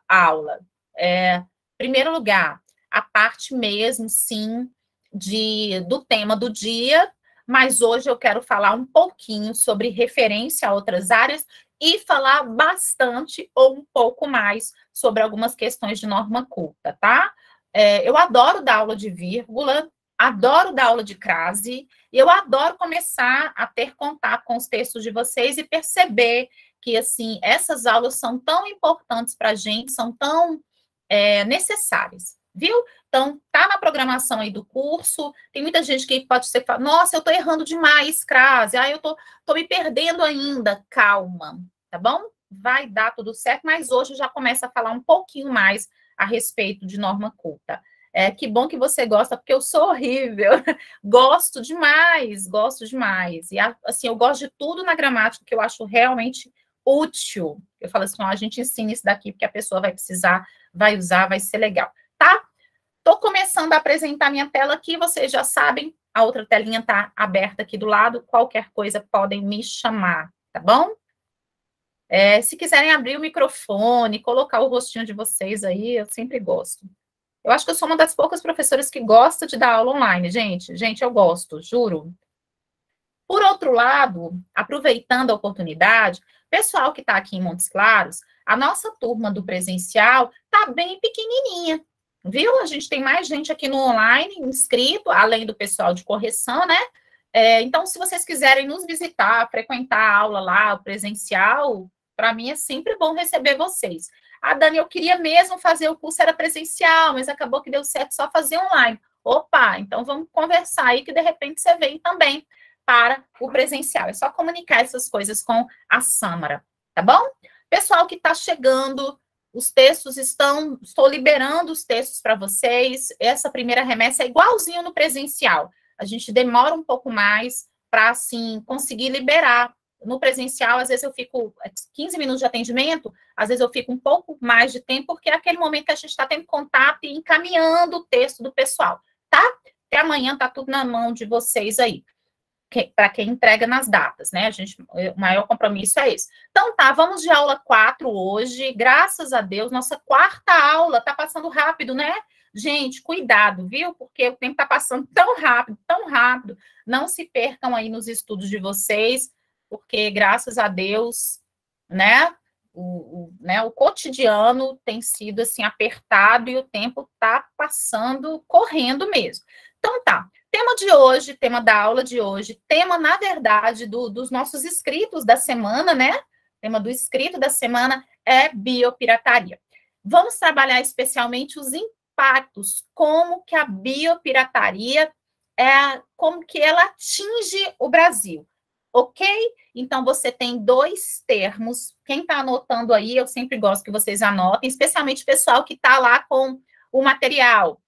aula? Em primeiro lugar, a parte mesmo, sim, do tema do dia, mas hoje eu quero falar um pouquinho sobre referência a outras áreas e falar bastante ou um pouco mais sobre algumas questões de norma culta, tá? Eu adoro dar aula de vírgula, adoro dar aula de crase, e eu adoro começar a ter contato com os textos de vocês e perceber que, assim, essas aulas são tão importantes para a gente, são tão necessárias, viu? Então, tá na programação aí do curso, tem muita gente que pode ser, nossa, eu tô errando demais, crase, eu tô me perdendo ainda. Calma, tá bom? Vai dar tudo certo, mas hoje já começa a falar um pouquinho mais a respeito de norma culta. Que bom que você gosta, porque eu sou horrível. Gosto demais, gosto demais. E, assim, eu gosto de tudo na gramática que eu acho realmente útil. Eu falo assim, ó, a gente ensina isso daqui, porque a pessoa vai precisar, vai usar, vai ser legal, tá? Estou começando a apresentar minha tela aqui, vocês já sabem, a outra telinha está aberta aqui do lado, qualquer coisa podem me chamar, tá bom? Se quiserem abrir o microfone, colocar o rostinho de vocês aí, eu sempre gosto. Eu acho que eu sou uma das poucas professoras que gosta de dar aula online, gente. Gente, eu gosto, juro. Por outro lado, aproveitando a oportunidade, pessoal que está aqui em Montes Claros, a nossa turma do presencial está bem pequenininha, viu? A gente tem mais gente aqui no online inscrito, além do pessoal de correção, né? Então, se vocês quiserem nos visitar, frequentar a aula lá, o presencial, para mim é sempre bom receber vocês. Dani, eu queria mesmo fazer o curso, era presencial, mas acabou que deu certo só fazer online. Opa, então vamos conversar aí que de repente você vem também para o presencial. É só comunicar essas coisas com a Sâmara, tá bom? Pessoal que está chegando, os textos estou liberando os textos para vocês. Essa primeira remessa é igualzinho no presencial. A gente demora um pouco mais para, assim, conseguir liberar. No presencial, às vezes eu fico 15 minutos de atendimento, às vezes eu fico um pouco mais de tempo, porque é aquele momento que a gente está tendo contato e encaminhando o texto do pessoal, tá? Até amanhã tá tudo na mão de vocês aí, para quem entrega nas datas, né? O maior compromisso é esse. Então tá, vamos de aula 4 hoje, graças a Deus, nossa quarta aula, tá passando rápido, né? Gente, cuidado, viu? Porque o tempo tá passando tão rápido, não se percam aí nos estudos de vocês, porque graças a Deus, né? O cotidiano tem sido assim apertado e o tempo tá passando correndo mesmo. Então tá, tema de hoje, tema da aula de hoje, tema, na verdade, dos nossos escritos da semana, né? Tema do escrito da semana é biopirataria. Vamos trabalhar especialmente os impactos, como que a biopirataria como que ela atinge o Brasil, ok? Então, você tem dois termos. Quem está anotando aí, eu sempre gosto que vocês anotem, especialmente o pessoal que está lá com o material.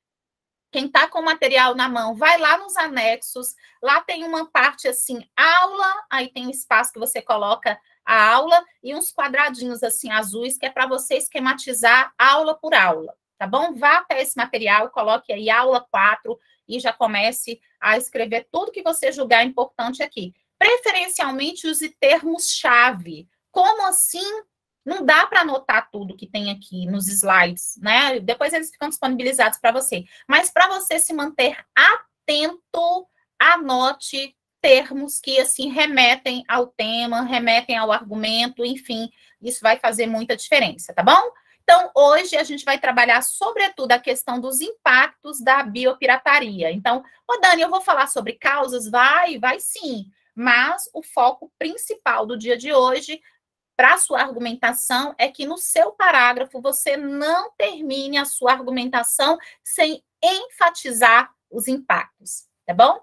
Quem está com o material na mão, vai lá nos anexos, lá tem uma parte assim, aula, aí tem um espaço que você coloca a aula e uns quadradinhos assim azuis, que é para você esquematizar aula por aula, tá bom? Vá até esse material, coloque aí aula 4 e já comece a escrever tudo que você julgar importante aqui. Preferencialmente use termos-chave. Como assim? Não dá para anotar tudo que tem aqui nos slides, né? Depois eles ficam disponibilizados para você. Mas para você se manter atento, anote termos que, assim, remetem ao tema, remetem ao argumento, enfim, isso vai fazer muita diferença, tá bom? Então, hoje a gente vai trabalhar, sobretudo, a questão dos impactos da biopirataria. Então, Dani, eu vou falar sobre causas? Vai sim. Mas o foco principal do dia de hoje para a sua argumentação é que no seu parágrafo você não termine a sua argumentação sem enfatizar os impactos, tá bom?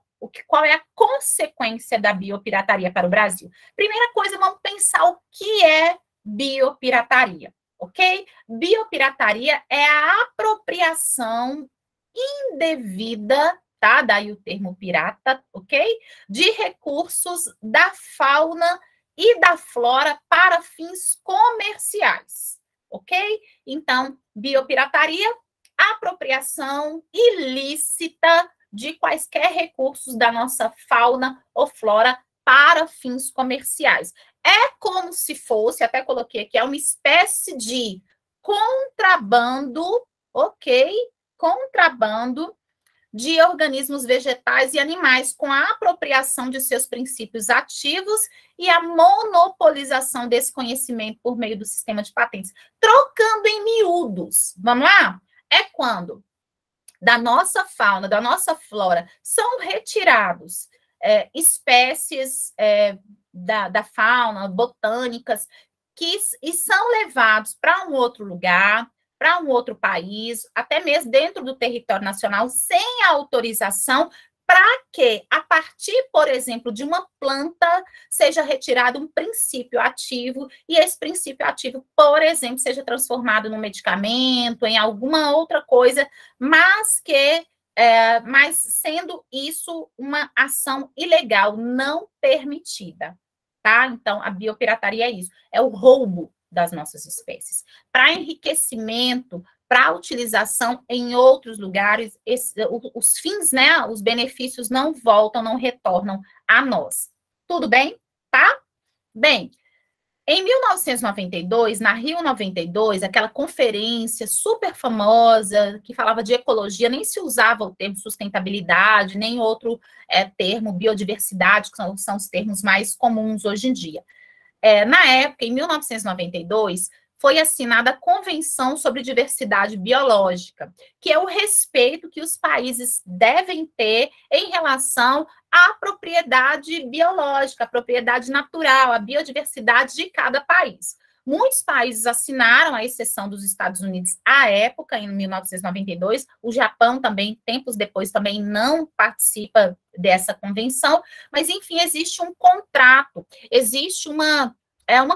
Qual é a consequência da biopirataria para o Brasil? Primeira coisa, vamos pensar o que é biopirataria, ok? Biopirataria é a apropriação indevida, tá? Daí o termo pirata, ok? De recursos da fauna e da flora para fins comerciais, ok? Então, biopirataria, apropriação ilícita de quaisquer recursos da nossa fauna ou flora para fins comerciais. É como se fosse, até coloquei aqui, é uma espécie de contrabando, ok? Contrabando de organismos vegetais e animais, com a apropriação de seus princípios ativos e a monopolização desse conhecimento por meio do sistema de patentes. Trocando em miúdos, vamos lá? É quando da nossa fauna, da nossa flora, são retirados espécies da fauna, botânicas, e são levados para um outro lugar, para um outro país, até mesmo dentro do território nacional, sem autorização, para que, a partir, por exemplo, de uma planta, seja retirado um princípio ativo, e esse princípio ativo, por exemplo, seja transformado num medicamento, em alguma outra coisa, mas sendo isso uma ação ilegal, não permitida, tá? Então, a biopirataria é isso, é o roubo das nossas espécies. Para enriquecimento, para utilização em outros lugares, os fins, né, os benefícios não voltam, não retornam a nós. Tudo bem? Tá? Bem, em 1992, na Rio 92, aquela conferência super famosa, que falava de ecologia, nem se usava o termo sustentabilidade, nem outro termo biodiversidade, que são os termos mais comuns hoje em dia. Na época, em 1992, foi assinada a Convenção sobre Diversidade Biológica, que é o respeito que os países devem ter em relação à propriedade biológica, à propriedade natural, à biodiversidade de cada país. Muitos países assinaram, à exceção dos Estados Unidos, à época, em 1992. O Japão também, tempos depois, também não participa dessa convenção. Mas, enfim, existe um contrato, existe uma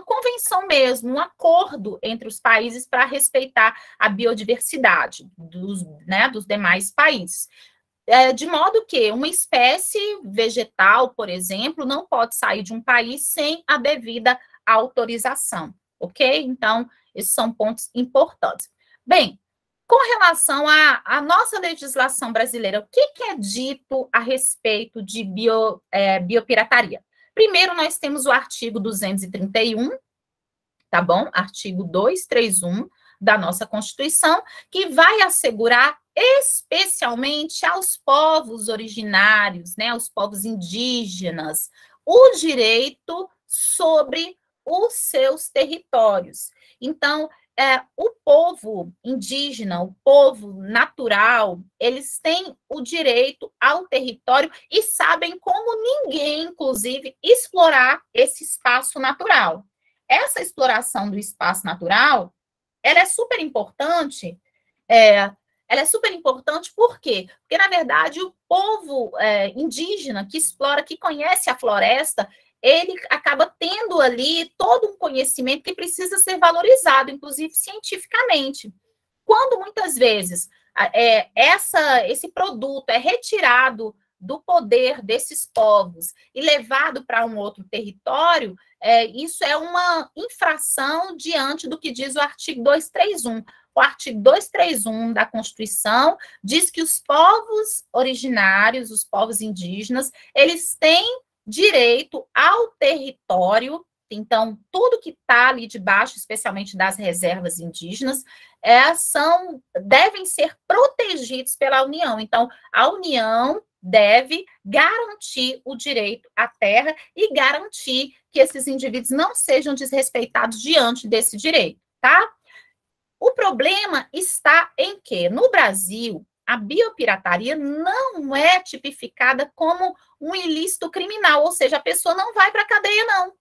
convenção mesmo, um acordo entre os países para respeitar a biodiversidade dos demais países. De modo que uma espécie vegetal, por exemplo, não pode sair de um país sem a devida autorização, ok? Então, esses são pontos importantes. Bem, com relação à nossa legislação brasileira, o que é dito a respeito de biopirataria? Primeiro, nós temos o artigo 231, tá bom? Artigo 231 da nossa Constituição, que vai assegurar especialmente aos povos originários, né, aos povos indígenas, o direito sobre os seus territórios. Então, o povo indígena, o povo natural, eles têm o direito ao território e sabem como ninguém, inclusive, explorar esse espaço natural. Essa exploração do espaço natural, ela é super importante. Ela é super importante por quê? Porque, na verdade, o povo indígena que explora, que conhece a floresta, ele acaba tendo ali todo um conhecimento que precisa ser valorizado, inclusive cientificamente. Quando muitas vezes esse produto é retirado do poder desses povos e levado para um outro território, isso é uma infração diante do que diz o artigo 231. O artigo 231 da Constituição diz que os povos originários, os povos indígenas, eles têm direito ao território. Então, tudo que está ali debaixo, especialmente das reservas indígenas, devem ser protegidos pela União. Então, a União deve garantir o direito à terra e garantir que esses indivíduos não sejam desrespeitados diante desse direito, tá? O problema está em que, no Brasil, a biopirataria não é tipificada como um ilícito criminal, ou seja, a pessoa não vai para a cadeia, não.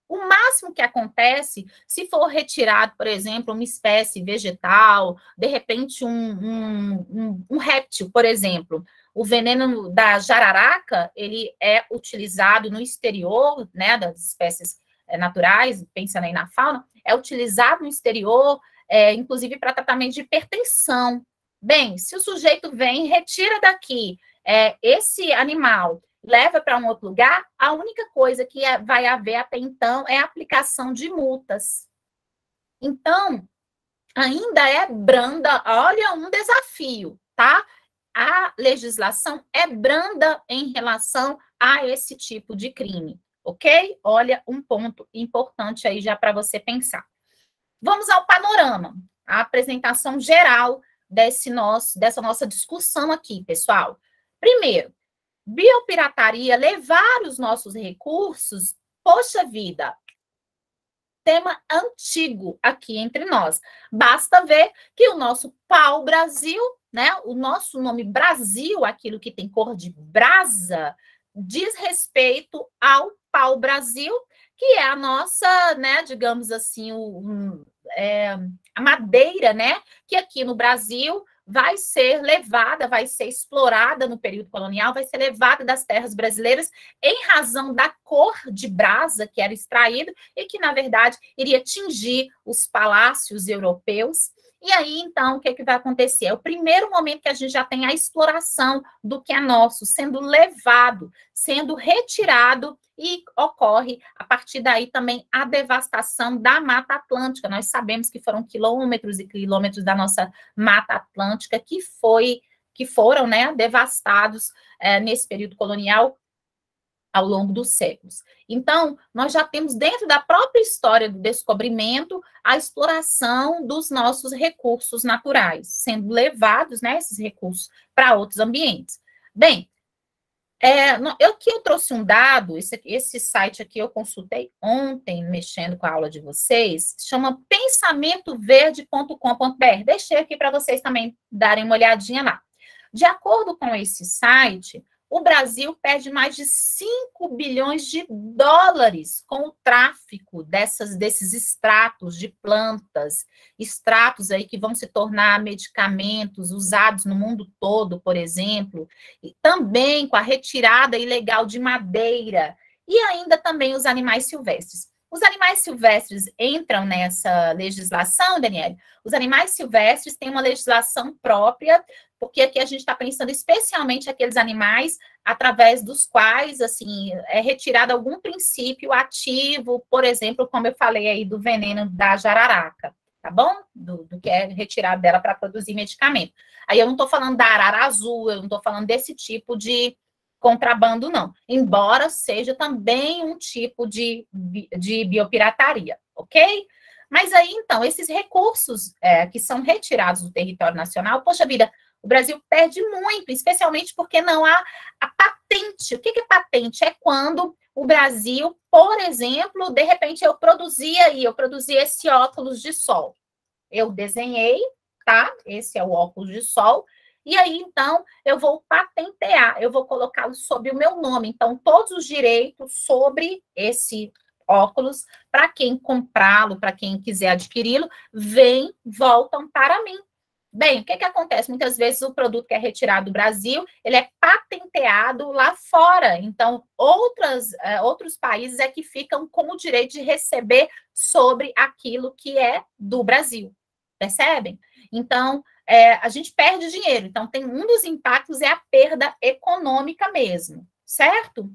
O máximo que acontece, se for retirado, por exemplo, uma espécie vegetal, de repente um réptil, por exemplo, o veneno da jararaca, ele é utilizado no exterior, né, das espécies naturais, pensando aí na fauna, é utilizado no exterior, inclusive para tratamento de hipertensão. Bem, se o sujeito vem e retira daqui esse animal, leva para um outro lugar, a única coisa que vai haver até então é a aplicação de multas. Então, ainda é branda, olha, um desafio, tá? A legislação é branda em relação a esse tipo de crime, ok? Olha, um ponto importante aí já para você pensar. Vamos ao panorama. a apresentação geral dessa nossa discussão aqui, pessoal. Primeiro, biopirataria, levar os nossos recursos, poxa vida, tema antigo aqui entre nós. Basta ver que o nosso pau-brasil, né, o nosso nome Brasil, aquilo que tem cor de brasa, diz respeito ao pau-brasil, que é a nossa, né, digamos assim, a madeira, né, que aqui no Brasil vai ser levada, vai ser explorada no período colonial, vai ser levada das terras brasileiras em razão da cor de brasa que era extraído e que, na verdade, iria tingir os palácios europeus. E aí, então, o que, que vai acontecer? É o primeiro momento que a gente já tem a exploração do que é nosso, sendo levado, sendo retirado, e ocorre, a partir daí, também a devastação da Mata Atlântica. Nós sabemos que foram quilômetros e quilômetros da nossa Mata Atlântica que foram, né, devastados nesse período colonial, ao longo dos séculos. Então, nós já temos dentro da própria história do descobrimento a exploração dos nossos recursos naturais, sendo levados, né, esses recursos para outros ambientes. Bem, eu trouxe um dado, esse site aqui eu consultei ontem, mexendo com a aula de vocês, chama pensamentoverde.com.br. Deixei aqui para vocês também darem uma olhadinha lá. De acordo com esse site, o Brasil perde mais de 5 bilhões de dólares com o tráfico desses extratos de plantas, extratos aí que vão se tornar medicamentos usados no mundo todo, por exemplo, e também com a retirada ilegal de madeira, e ainda também os animais silvestres. Os animais silvestres entram nessa legislação, Daniele? Os animais silvestres têm uma legislação própria, porque aqui a gente está pensando especialmente aqueles animais através dos quais, assim, é retirado algum princípio ativo, por exemplo, como eu falei aí do veneno da jararaca, tá bom? Do que é retirado dela para produzir medicamento. Aí eu não estou falando da arara azul, eu não estou falando desse tipo de contrabando, não. Embora seja também um tipo de biopirataria, ok? Mas aí, então, esses recursos que são retirados do território nacional, poxa vida, o Brasil perde muito, especialmente porque não há a patente. O que é patente? É quando o Brasil, por exemplo, de repente eu produzi esse óculos de sol. Eu desenhei, tá? Esse é o óculos de sol. E aí, então, eu vou patentear, eu vou colocá-lo sob o meu nome. Então, todos os direitos sobre esse óculos, para quem comprá-lo, para quem quiser adquiri-lo, voltam para mim. Bem, o que acontece? Muitas vezes o produto que é retirado do Brasil, ele é patenteado lá fora. Então, outros países é que ficam com o direito de receber sobre aquilo que é do Brasil. Percebem? Então, a gente perde dinheiro. Então, um dos impactos é a perda econômica mesmo, certo?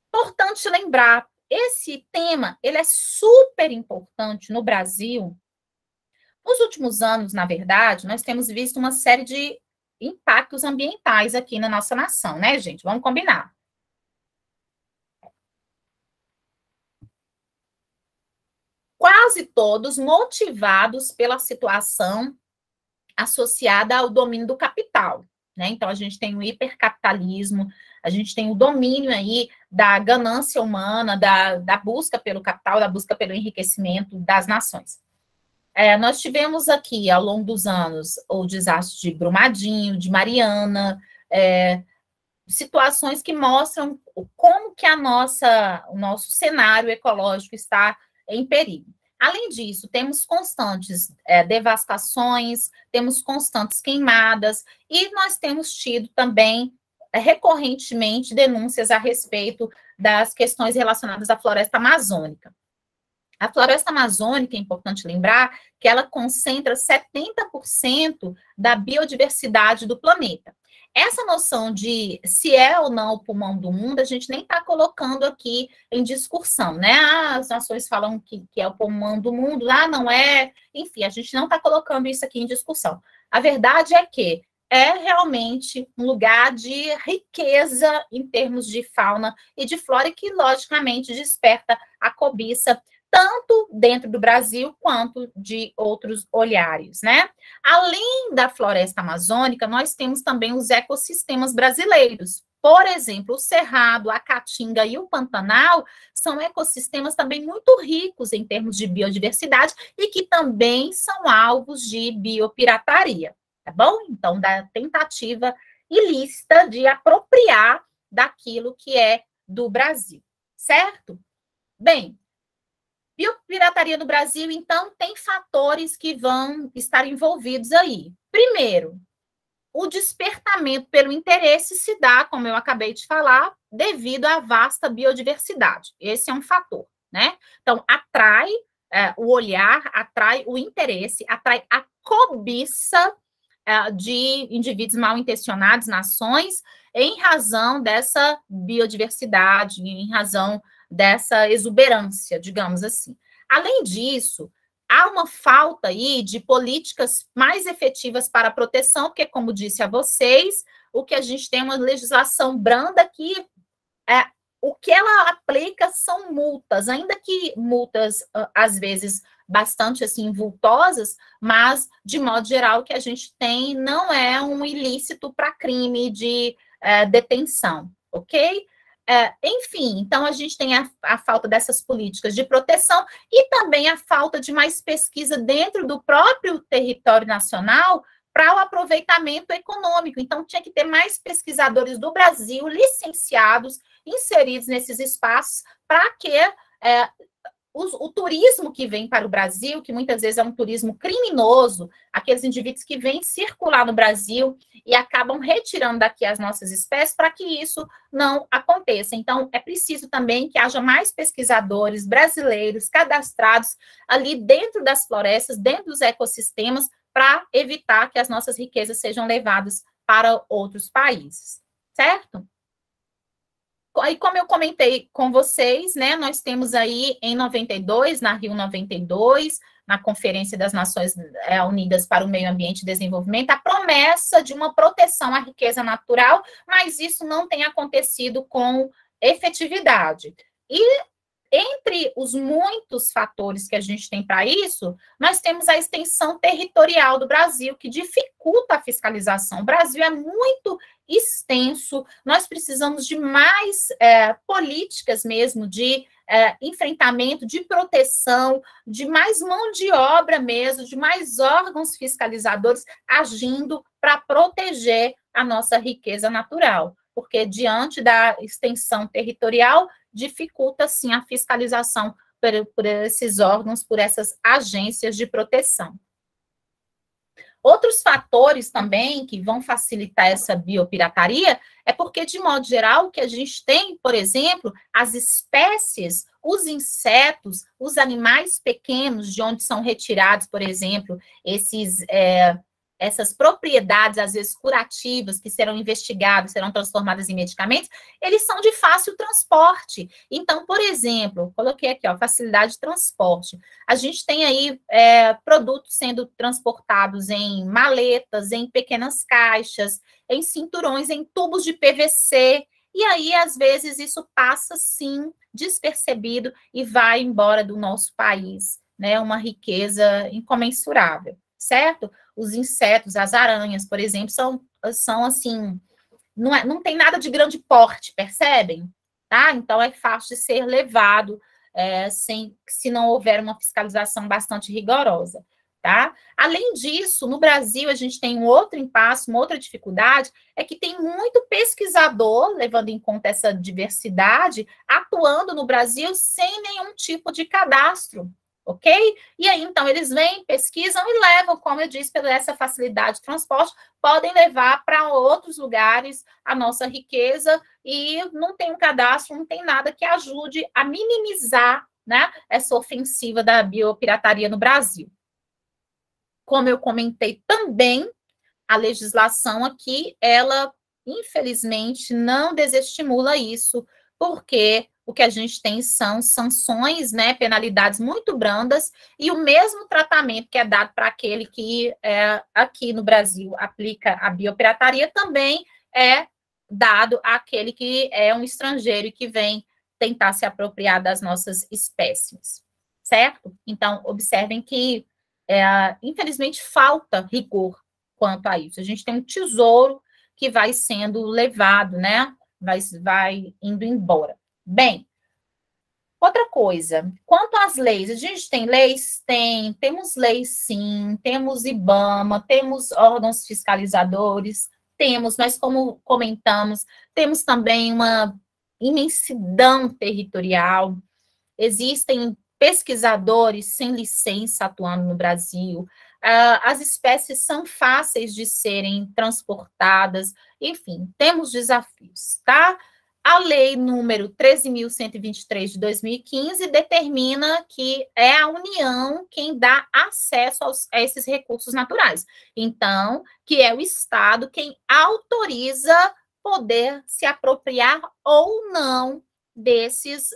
Importante lembrar, esse tema, ele é super importante no Brasil. Nos últimos anos, na verdade, nós temos visto uma série de impactos ambientais aqui na nossa nação, né, gente? Vamos combinar. Quase todos motivados pela situação associada ao domínio do capital, né? Então, a gente tem o hipercapitalismo, a gente tem o domínio aí da ganância humana, da busca pelo capital, da busca pelo enriquecimento das nações. Nós tivemos aqui, ao longo dos anos, o desastre de Brumadinho, de Mariana, situações que mostram como que o nosso cenário ecológico está em perigo. Além disso, temos constantes devastações, temos constantes queimadas, e nós temos tido também, recorrentemente, denúncias a respeito das questões relacionadas à floresta amazônica. A floresta amazônica, é importante lembrar, que ela concentra 70% da biodiversidade do planeta. Essa noção de se é ou não o pulmão do mundo, a gente nem está colocando aqui em discussão, né? As nações falam que é o pulmão do mundo, não é. Enfim, a gente não está colocando isso aqui em discussão. A verdade é que é realmente um lugar de riqueza em termos de fauna e de flora, que, logicamente, desperta a cobiça tanto dentro do Brasil quanto de outros olhares, né? Além da floresta amazônica, nós temos também os ecossistemas brasileiros. Por exemplo, o Cerrado, a Caatinga e o Pantanal são ecossistemas também muito ricos em termos de biodiversidade e que também são alvos de biopirataria, tá bom? Então, da tentativa ilícita de apropriar daquilo que é do Brasil, certo? Bem, biopirataria no Brasil, então, tem fatores que vão estar envolvidos aí. Primeiro, o despertamento pelo interesse se dá, como eu acabei de falar, devido à vasta biodiversidade. Esse é um fator, né? Então, atrai o olhar, atrai o interesse, atrai a cobiça de indivíduos mal intencionados, nações, em razão dessa biodiversidade, em razão dessa exuberância, digamos assim. Além disso, há uma falta aí de políticas mais efetivas para a proteção, porque, como disse a vocês, o que a gente tem é uma legislação branda que o que ela aplica são multas, ainda que multas, às vezes, bastante assim, vultosas, mas, de modo geral, o que a gente tem não é um ilícito para crime de detenção, ok? Enfim, então a gente tem a falta dessas políticas de proteção e também a falta de mais pesquisa dentro do próprio território nacional para o aproveitamento econômico. Então, tinha que ter mais pesquisadores do Brasil, licenciados, inseridos nesses espaços, para que o turismo que vem para o Brasil, que muitas vezes é um turismo criminoso, aqueles indivíduos que vêm circular no Brasil e acabam retirando daqui as nossas espécies, para que isso não aconteça. Então, é preciso também que haja mais pesquisadores brasileiros cadastrados ali dentro das florestas, dentro dos ecossistemas, para evitar que as nossas riquezas sejam levadas para outros países, certo? E como eu comentei com vocês, né, nós temos aí em 92, na Rio 92, na Conferência das Nações Unidas para o Meio Ambiente e Desenvolvimento, a promessa de uma proteção à riqueza natural, mas isso não tem acontecido com efetividade. E entre os muitos fatores que a gente tem para isso, nós temos a extensão territorial do Brasil, que dificulta a fiscalização. O Brasil é muito extenso, nós precisamos de mais políticas mesmo, de enfrentamento, de proteção, de mais mão de obra mesmo, de mais órgãos fiscalizadores agindo para proteger a nossa riqueza natural, porque diante da extensão territorial, dificulta, sim, a fiscalização por esses órgãos, por essas agências de proteção. Outros fatores também que vão facilitar essa biopirataria é porque, de modo geral, o que a gente tem, por exemplo, as espécies, os insetos, os animais pequenos, de onde são retirados, por exemplo, essas propriedades, às vezes, curativas, que serão investigadas, serão transformadas em medicamentos, eles são de fácil transporte. Então, por exemplo, coloquei aqui, ó, facilidade de transporte. A gente tem aí produtos sendo transportados em maletas, em pequenas caixas, em cinturões, em tubos de PVC, e aí, às vezes, isso passa, sim, despercebido e vai embora do nosso país, né? Uma riqueza incomensurável, certo? Os insetos, as aranhas, por exemplo, são assim, não tem nada de grande porte, percebem? Tá? Então, é fácil de ser levado se não houver uma fiscalização bastante rigorosa. Tá? Além disso, no Brasil, a gente tem um outro impasse, uma outra dificuldade, é que tem muito pesquisador, levando em conta essa diversidade, atuando no Brasil sem nenhum tipo de cadastro. Ok? E aí, então, eles vêm, pesquisam e levam, como eu disse, pela essa facilidade de transporte, podem levar para outros lugares a nossa riqueza e não tem um cadastro, não tem nada que ajude a minimizar, né, essa ofensiva da biopirataria no Brasil. Como eu comentei também, a legislação aqui, ela, infelizmente, não desestimula isso, porque o que a gente tem são sanções, né, penalidades muito brandas, e o mesmo tratamento que é dado para aquele que aqui no Brasil aplica a biopirataria, também é dado àquele que é um estrangeiro e que vem tentar se apropriar das nossas espécies, certo? Então, observem que, infelizmente, falta rigor quanto a isso. A gente tem um tesouro que vai sendo levado, né? Vai indo embora. Bem, outra coisa, quanto às leis, a gente tem leis? Temos leis sim, temos IBAMA, temos órgãos fiscalizadores, mas como comentamos, temos também uma imensidão territorial, existem pesquisadores sem licença atuando no Brasil, as espécies são fáceis de serem transportadas, enfim, temos desafios, tá? A lei número 13.123 de 2015 determina que é a União quem dá acesso a esses recursos naturais. Então, que é o Estado quem autoriza poder se apropriar ou não desses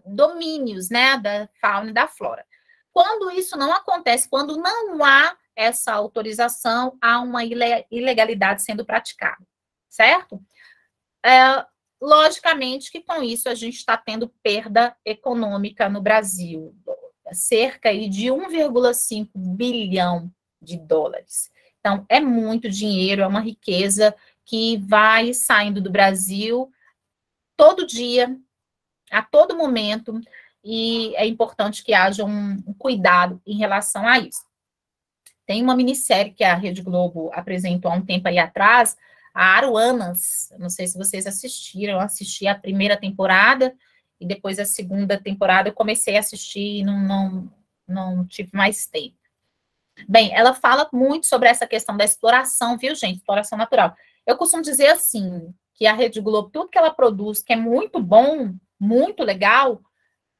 domínios, né, da fauna e da flora. Quando isso não acontece, quando não há essa autorização, há uma ilegalidade sendo praticada, certo? Logicamente que com isso a gente está tendo perda econômica no Brasil, cerca de 1,5 bilhão de dólares. Então, é muito dinheiro, é uma riqueza que vai saindo do Brasil todo dia, a todo momento, e é importante que haja um cuidado em relação a isso. Tem uma minissérie que a Rede Globo apresentou há um tempo aí atrás, a Aruanas, não sei se vocês assistiram, eu assisti a primeira temporada, e depois a segunda temporada eu comecei a assistir e não tive mais tempo. Bem, ela fala muito sobre essa questão da exploração, viu, gente? Exploração natural. Eu costumo dizer assim, que a Rede Globo, tudo que ela produz, que é muito bom, muito legal,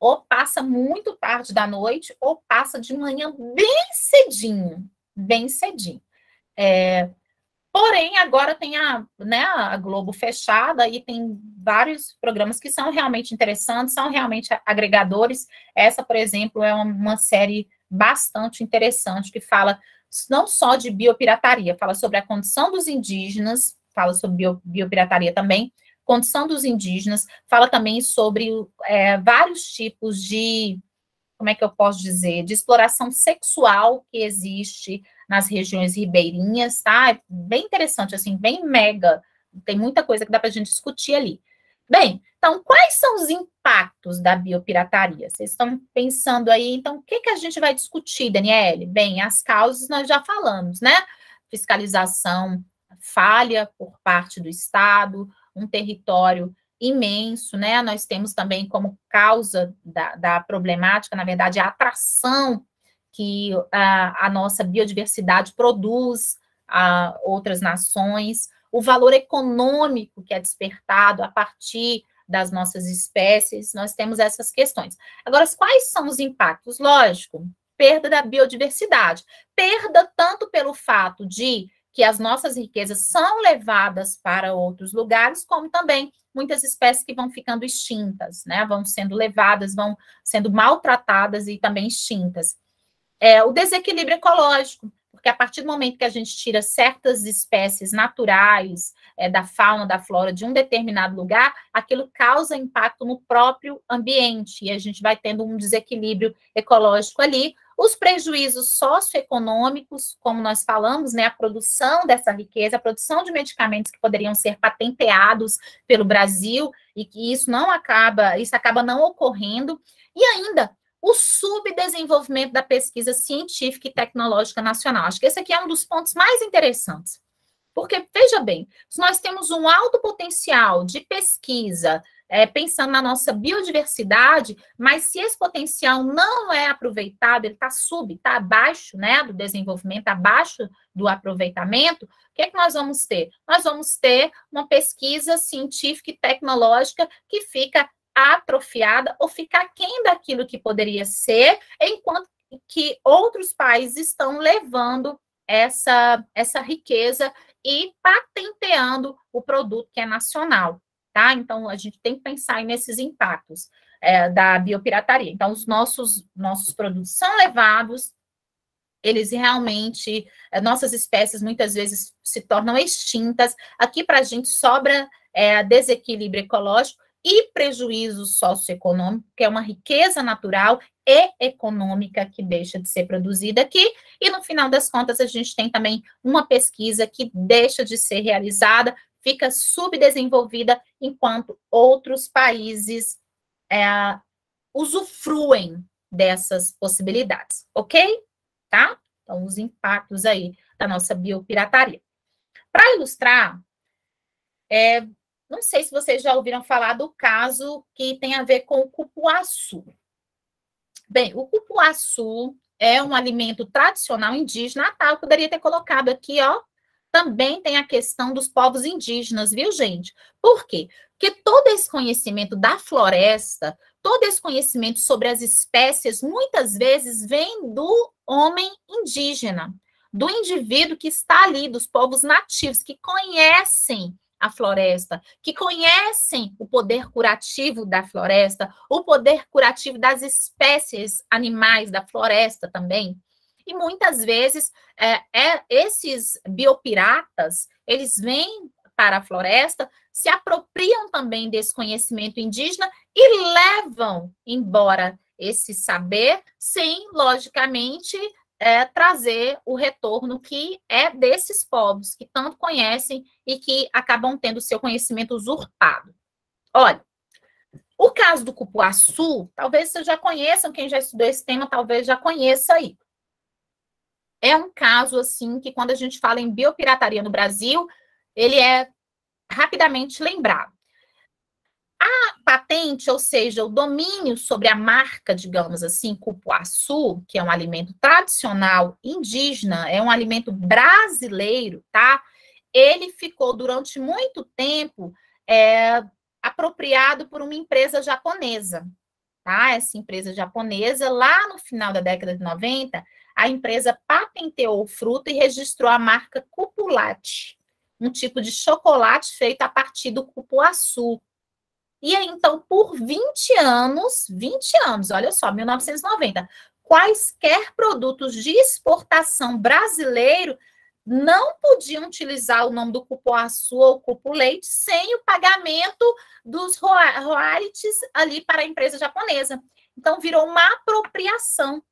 ou passa muito tarde da noite, ou passa de manhã bem cedinho, bem cedinho. Porém, agora tem a Globo fechada e tem vários programas que são realmente interessantes, são realmente agregadores. Essa, por exemplo, é uma série bastante interessante que fala não só de biopirataria, fala sobre a condição dos indígenas, fala sobre biopirataria também, condição dos indígenas, fala também sobre vários tipos de, como é que eu posso dizer, de exploração sexual que existe nas regiões ribeirinhas, tá? É bem interessante, assim, bem mega, tem muita coisa que dá para a gente discutir ali. Bem, então, quais são os impactos da biopirataria? Vocês estão pensando aí, então, o que a gente vai discutir, Daniele? Bem, as causas nós já falamos, né? Fiscalização falha por parte do Estado, um território imenso, né? Nós temos também como causa da problemática, na verdade, a atração que a nossa biodiversidade produz a outras nações, o valor econômico que é despertado a partir das nossas espécies, nós temos essas questões. Agora, quais são os impactos? Lógico, perda da biodiversidade, perda tanto pelo fato de que as nossas riquezas são levadas para outros lugares, como também muitas espécies que vão ficando extintas, né? Vão sendo levadas, vão sendo maltratadas e também extintas. O desequilíbrio ecológico, porque a partir do momento que a gente tira certas espécies naturais da fauna, da flora de um determinado lugar, aquilo causa impacto no próprio ambiente, e a gente vai tendo um desequilíbrio ecológico ali. Os prejuízos socioeconômicos, como nós falamos, né, a produção dessa riqueza, a produção de medicamentos que poderiam ser patenteados pelo Brasil, e que isso acaba não ocorrendo, e ainda o subdesenvolvimento da pesquisa científica e tecnológica nacional. Acho que esse aqui é um dos pontos mais interessantes. Porque, veja bem, se nós temos um alto potencial de pesquisa, pensando na nossa biodiversidade, mas se esse potencial não é aproveitado, ele está abaixo, né, do desenvolvimento, abaixo do aproveitamento, o que é que nós vamos ter? Nós vamos ter uma pesquisa científica e tecnológica que fica atrofiada ou fica aquém daquilo que poderia ser, enquanto que outros países estão levando essa riqueza e patenteando o produto que é nacional, tá? Então, a gente tem que pensar nesses impactos da biopirataria. Então, os nossos produtos são levados, eles realmente, nossas espécies muitas vezes se tornam extintas. Aqui para a gente sobra desequilíbrio ecológico e prejuízo socioeconômico, que é uma riqueza natural e econômica que deixa de ser produzida aqui, e no final das contas a gente tem também uma pesquisa que deixa de ser realizada, fica subdesenvolvida, enquanto outros países usufruem dessas possibilidades, ok? Tá? Então, os impactos aí da nossa biopirataria. Para ilustrar, não sei se vocês já ouviram falar do caso que tem a ver com o cupuaçu. Bem, o cupuaçu é um alimento tradicional indígena. Tá, eu poderia ter colocado aqui, ó. Também tem a questão dos povos indígenas, viu, gente? Por quê? Porque todo esse conhecimento da floresta, todo esse conhecimento sobre as espécies, muitas vezes vem do homem indígena, do indivíduo que está ali, dos povos nativos, que conhecem a floresta, que conhecem o poder curativo da floresta, o poder curativo das espécies animais da floresta também. E muitas vezes esses biopiratas, eles vêm para a floresta, se apropriam também desse conhecimento indígena e levam embora esse saber, sem, logicamente, trazer o retorno que é desses povos que tanto conhecem e que acabam tendo seu conhecimento usurpado. Olha, o caso do cupuaçu, talvez vocês já conheçam, quem já estudou esse tema talvez já conheça aí. É um caso, assim, que quando a gente fala em biopirataria no Brasil, ele é rapidamente lembrado. A patente, ou seja, o domínio sobre a marca, digamos assim, cupuaçu, que é um alimento tradicional indígena, é um alimento brasileiro, tá? Ele ficou durante muito tempo apropriado por uma empresa japonesa, tá? Essa empresa japonesa, lá no final da década de 90, a empresa patenteou o fruto e registrou a marca Cupulate, um tipo de chocolate feito a partir do cupuaçu. E aí, então, por 20 anos, olha só, 1990, quaisquer produtos de exportação brasileiro não podiam utilizar o nome do cupuaçu ou cupuleite sem o pagamento dos royalties ali para a empresa japonesa. Então, virou uma apropriação,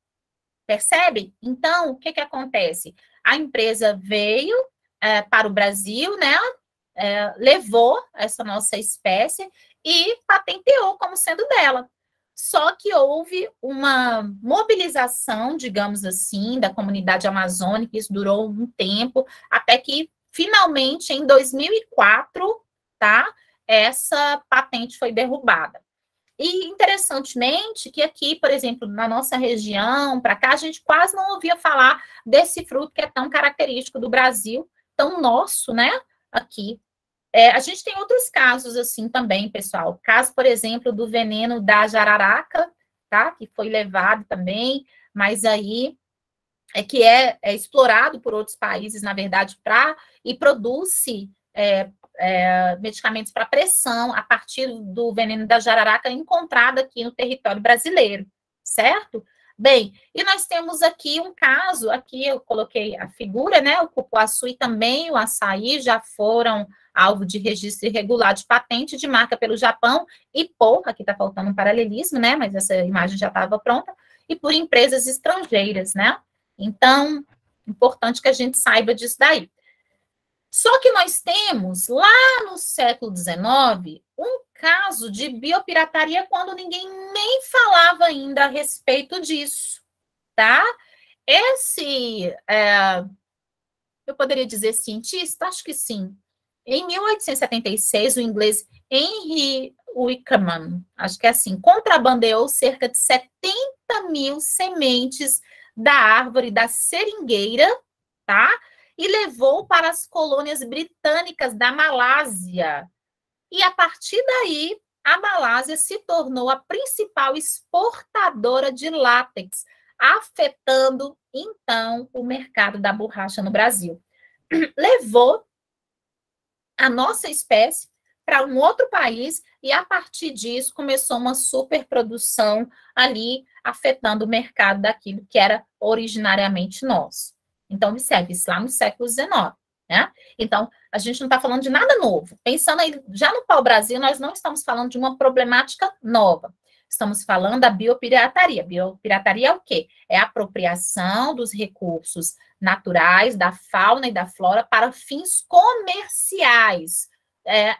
percebe? Então, o que acontece? A empresa veio para o Brasil, né? Levou essa nossa espécie e patenteou como sendo dela. Só que houve uma mobilização, digamos assim, da comunidade amazônica, isso durou um tempo, até que, finalmente, em 2004, tá, essa patente foi derrubada. E, interessantemente, que aqui, por exemplo, na nossa região, para cá, a gente quase não ouvia falar desse fruto que é tão característico do Brasil, tão nosso, né, aqui. A gente tem outros casos assim também, pessoal. Caso, por exemplo, do veneno da jararaca, tá? Que foi levado também, mas aí que é explorado por outros países, na verdade, e produz medicamentos para pressão a partir do veneno da jararaca encontrado aqui no território brasileiro, certo? Bem, e nós temos aqui um caso, aqui eu coloquei a figura, né? O cupuaçu e também o açaí já foram alvo de registro irregular de patente de marca pelo Japão e aqui está faltando um paralelismo, né? Mas essa imagem já estava pronta, e por empresas estrangeiras, né? Então, importante que a gente saiba disso daí. Só que nós temos, lá no século XIX, um caso de biopirataria quando ninguém nem falava ainda a respeito disso, tá? Eu poderia dizer cientista? Acho que sim. Em 1876, o inglês Henry Wickham, acho que é assim, contrabandeou cerca de 70 mil sementes da árvore da seringueira, tá? E levou para as colônias britânicas da Malásia. E, a partir daí, a Malásia se tornou a principal exportadora de látex, afetando, então, o mercado da borracha no Brasil. Levou a nossa espécie para um outro país e, a partir disso, começou uma superprodução ali, afetando o mercado daquilo que era originariamente nosso. Então, observe, isso lá no século XIX. né? Então, a gente não está falando de nada novo. Pensando aí, já no pau-brasil, nós não estamos falando de uma problemática nova. Estamos falando da biopirataria. Biopirataria é o quê? É a apropriação dos recursos naturais, da fauna e da flora para fins comerciais,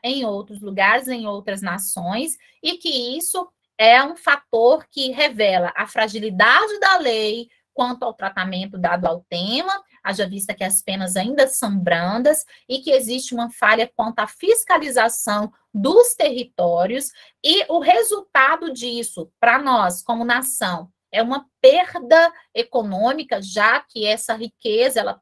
em outros lugares, em outras nações, e que isso é um fator que revela a fragilidade da lei quanto ao tratamento dado ao tema, haja vista que as penas ainda são brandas e que existe uma falha quanto à fiscalização dos territórios, e o resultado disso, para nós, como nação, é uma perda econômica, já que essa riqueza ela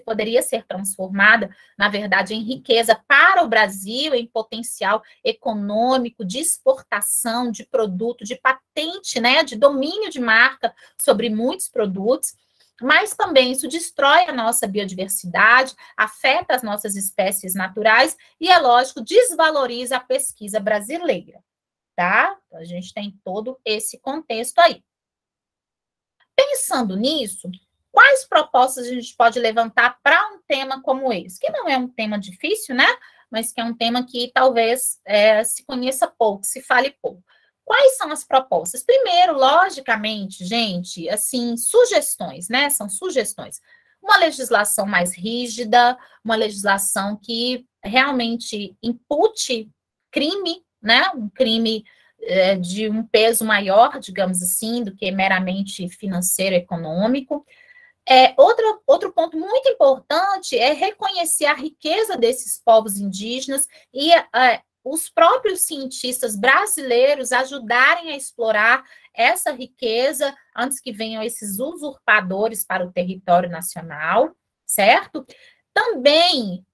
poderia ser transformada, na verdade, em riqueza para o Brasil, em potencial econômico, de exportação de produto, de patente, né, de domínio de marca sobre muitos produtos. Mas também isso destrói a nossa biodiversidade, afeta as nossas espécies naturais e, é lógico, desvaloriza a pesquisa brasileira, tá? A gente tem todo esse contexto aí. Pensando nisso, quais propostas a gente pode levantar para um tema como esse? Que não é um tema difícil, né? Mas que é um tema que talvez se conheça pouco, se fale pouco. Quais são as propostas? Primeiro, logicamente, gente, assim, sugestões, né? São sugestões. Uma legislação mais rígida, uma legislação que realmente impute crime, né? Um crime de um peso maior, digamos assim, do que meramente financeiro, econômico. Outro ponto muito importante é reconhecer a riqueza desses povos indígenas e os próprios cientistas brasileiros ajudarem a explorar essa riqueza antes que venham esses usurpadores para o território nacional, certo? Também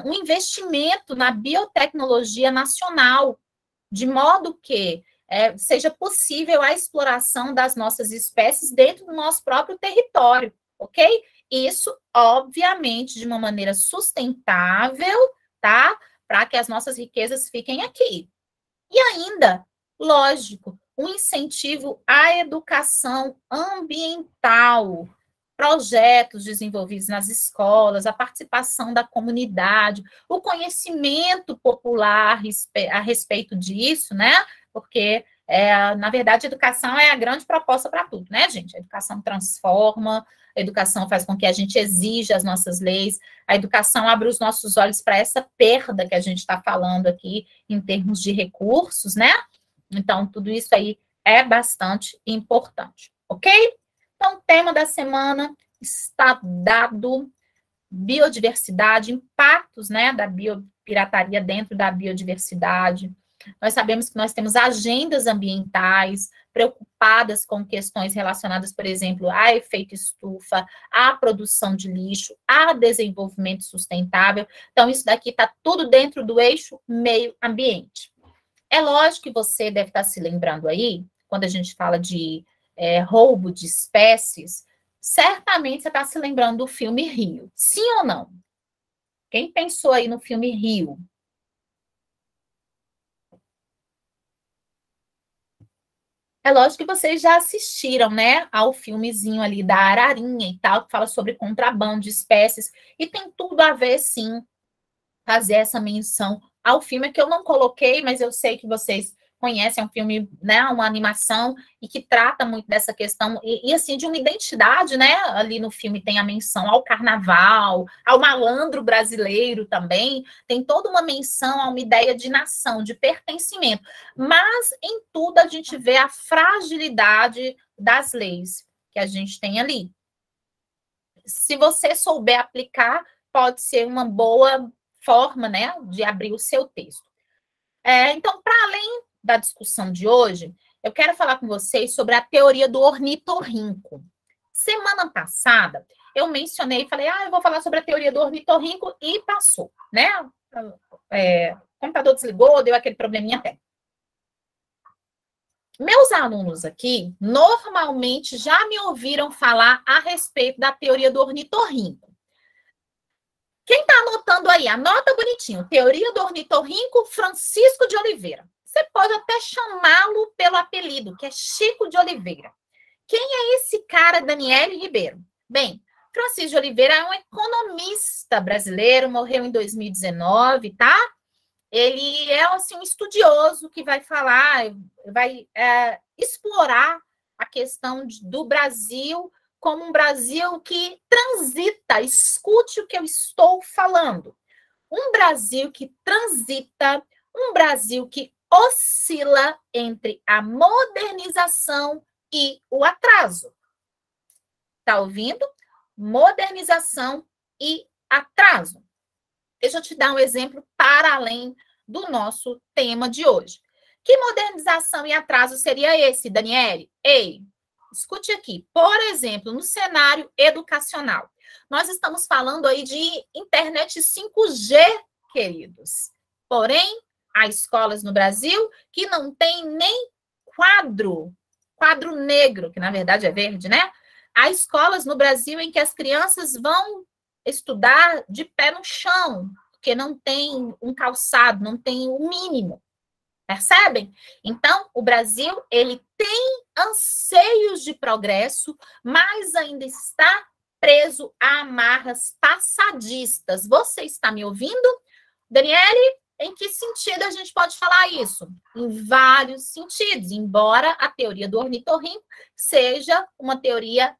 um investimento na biotecnologia nacional, de modo que seja possível a exploração das nossas espécies dentro do nosso próprio território, ok? Isso, obviamente, de uma maneira sustentável, tá? Para que as nossas riquezas fiquem aqui. E ainda, lógico, um incentivo à educação ambiental, projetos desenvolvidos nas escolas, a participação da comunidade, o conhecimento popular a respeito disso, né? Porque, na verdade, a educação é a grande proposta para tudo, né, gente? A educação transforma, a educação faz com que a gente exija as nossas leis, a educação abre os nossos olhos para essa perda que a gente está falando aqui em termos de recursos, né? Então, tudo isso aí é bastante importante, ok? Então, o tema da semana está dado: biodiversidade, impactos, né, da biopirataria dentro da biodiversidade. Nós sabemos que nós temos agendas ambientais preocupadas com questões relacionadas, por exemplo, a efeito estufa, a produção de lixo, a desenvolvimento sustentável. Então, isso daqui está tudo dentro do eixo meio ambiente. É lógico que você deve estar se lembrando aí, quando a gente fala de roubo de espécies, certamente você está se lembrando do filme Rio. Sim ou não? Quem pensou aí no filme Rio? É lógico que vocês já assistiram, né, ao filmezinho ali da Ararinha e tal, que fala sobre contrabando de espécies, e tem tudo a ver, sim, fazer essa menção ao filme, que eu não coloquei, mas eu sei que vocês conhecem, é um filme, né, uma animação, e que trata muito dessa questão, assim, de uma identidade, né, ali no filme tem a menção ao carnaval, ao malandro brasileiro também, tem toda uma menção a uma ideia de nação, de pertencimento, mas em tudo a gente vê a fragilidade das leis que a gente tem ali. Se você souber aplicar, pode ser uma boa forma, né, de abrir o seu texto. Então, para além da discussão de hoje, eu quero falar com vocês sobre a teoria do ornitorrinco. Semana passada, eu mencionei, falei, eu vou falar sobre a teoria do ornitorrinco, e passou, né? O computador desligou, deu aquele probleminha até. Meus alunos aqui, normalmente, já me ouviram falar a respeito da teoria do ornitorrinco. Quem está anotando aí, anota bonitinho. Teoria do ornitorrinco Francisco de Oliveira. Você pode até chamá-lo pelo apelido, que é Chico de Oliveira. Quem é esse cara, Daniele Ribeiro? Bem, Francisco de Oliveira é um economista brasileiro, morreu em 2019, tá? Ele é assim, um estudioso que vai falar, vai explorar a questão do Brasil como um Brasil que transita, escute o que eu estou falando. Um Brasil que transita, um Brasil que oscila entre a modernização e o atraso. Tá ouvindo? Modernização e atraso. Deixa eu te dar um exemplo para além do nosso tema de hoje. Que modernização e atraso seria esse, Daniele? Ei, escute aqui. Por exemplo, no cenário educacional, nós estamos falando aí de internet 5G, queridos. Porém, há escolas no Brasil que não tem nem quadro negro, que na verdade é verde, né? Há escolas no Brasil em que as crianças vão estudar de pé no chão, porque não tem um calçado, não tem o mínimo. Percebem? Então, o Brasil, ele tem anseios de progresso, mas ainda está preso a amarras passadistas. Você está me ouvindo? Daniele, em que sentido a gente pode falar isso? Em vários sentidos, embora a teoria do ornitorrinco seja uma teoria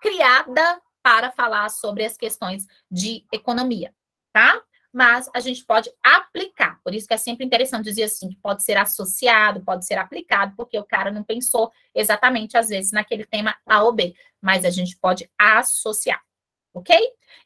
criada para falar sobre as questões de economia, tá? Mas a gente pode aplicar. Por isso que é sempre interessante dizer assim, que pode ser associado, pode ser aplicado, porque o cara não pensou exatamente, às vezes, naquele tema A ou B, mas a gente pode associar, ok?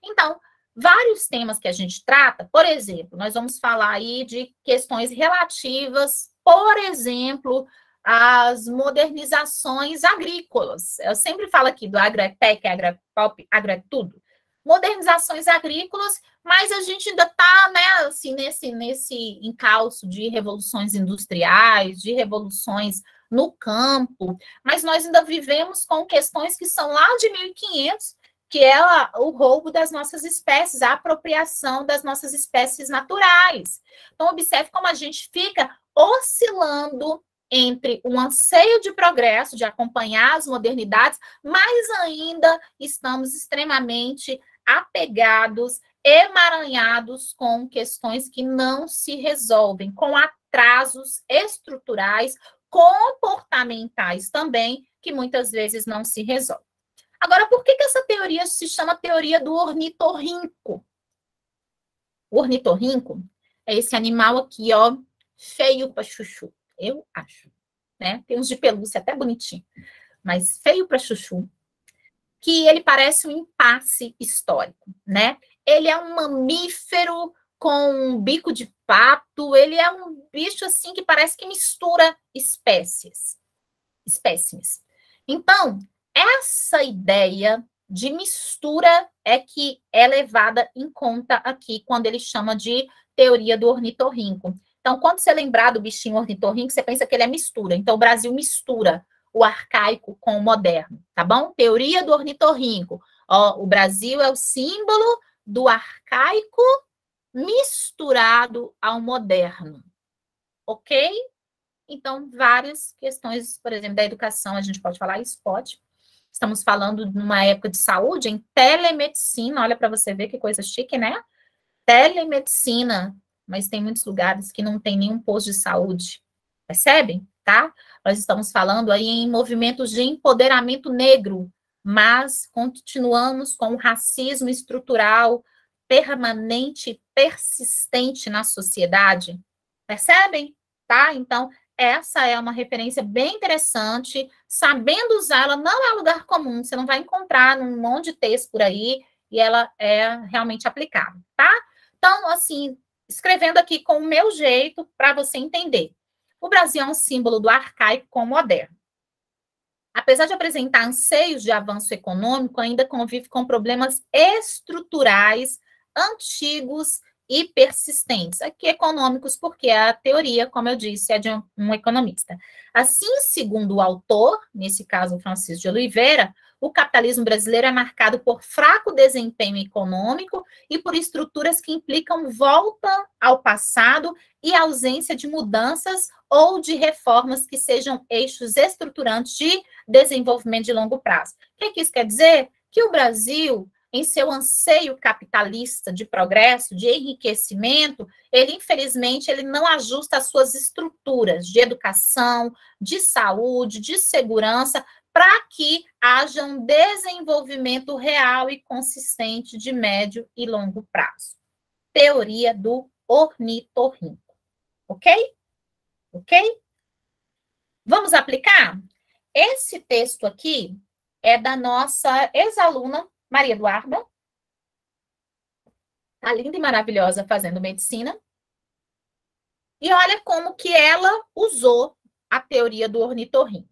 Então, vários temas que a gente trata, por exemplo, nós vamos falar aí de questões relativas, por exemplo, às modernizações agrícolas. Eu sempre falo aqui do agro-tech, agro-pop, agro-tudo. Modernizações agrícolas, mas a gente ainda está, né, assim, nesse encalço de revoluções industriais, de revoluções no campo, mas nós ainda vivemos com questões que são lá de 1500, que é o roubo das nossas espécies, a apropriação das nossas espécies naturais. Então, observe como a gente fica oscilando entre um anseio de progresso, de acompanhar as modernidades, mas ainda estamos extremamente apegados, emaranhados com questões que não se resolvem, com atrasos estruturais, comportamentais também, que muitas vezes não se resolvem. Agora, por que essa teoria se chama teoria do ornitorrinco? O ornitorrinco é esse animal aqui, ó, feio para chuchu, eu acho, né? Tem uns de pelúcia até bonitinho, mas feio para chuchu, que ele parece um impasse histórico, né? Ele é um mamífero com um bico de pato, ele é um bicho assim que parece que mistura espécies. Então, essa ideia de mistura é que é levada em conta aqui quando ele chama de teoria do ornitorrinco. Então, quando você lembrar do bichinho ornitorrinco, você pensa que ele é mistura. Então, o Brasil mistura o arcaico com o moderno, tá bom? Teoria do ornitorrinco. Ó, o Brasil é o símbolo do arcaico misturado ao moderno, ok? Então, várias questões, por exemplo, da educação, a gente pode falar isso? Pode. Estamos falando numa época de saúde, em telemedicina, olha para você ver que coisa chique, né? Telemedicina, mas tem muitos lugares que não tem nenhum posto de saúde, percebem? Tá? Nós estamos falando aí em movimentos de empoderamento negro, mas continuamos com o racismo estrutural permanente, persistente na sociedade, percebem? Tá? Então, essa é uma referência bem interessante, sabendo usá-la não é lugar comum, você não vai encontrar num monte de texto por aí, e ela é realmente aplicável, tá? Então, assim, escrevendo aqui com o meu jeito, para você entender. O Brasil é um símbolo do arcaico com o moderno. Apesar de apresentar anseios de avanço econômico, ainda convive com problemas estruturais, antigos e persistentes. Aqui econômicos, porque a teoria, como eu disse, é de um economista. Assim, segundo o autor, nesse caso Francisco de Oliveira, o capitalismo brasileiro é marcado por fraco desempenho econômico e por estruturas que implicam volta ao passado e ausência de mudanças ou de reformas que sejam eixos estruturantes de desenvolvimento de longo prazo. O que isso quer dizer? que o Brasil, em seu anseio capitalista de progresso, de enriquecimento, ele, infelizmente, ele não ajusta as suas estruturas de educação, de saúde, de segurança, para que haja um desenvolvimento real e consistente de médio e longo prazo. Teoria do ornitorrinco. Ok? Ok? Vamos aplicar? Esse texto aqui é da nossa ex-aluna Maria Eduarda. Tá linda e maravilhosa fazendo medicina. E olha como que ela usou a teoria do ornitorrinco.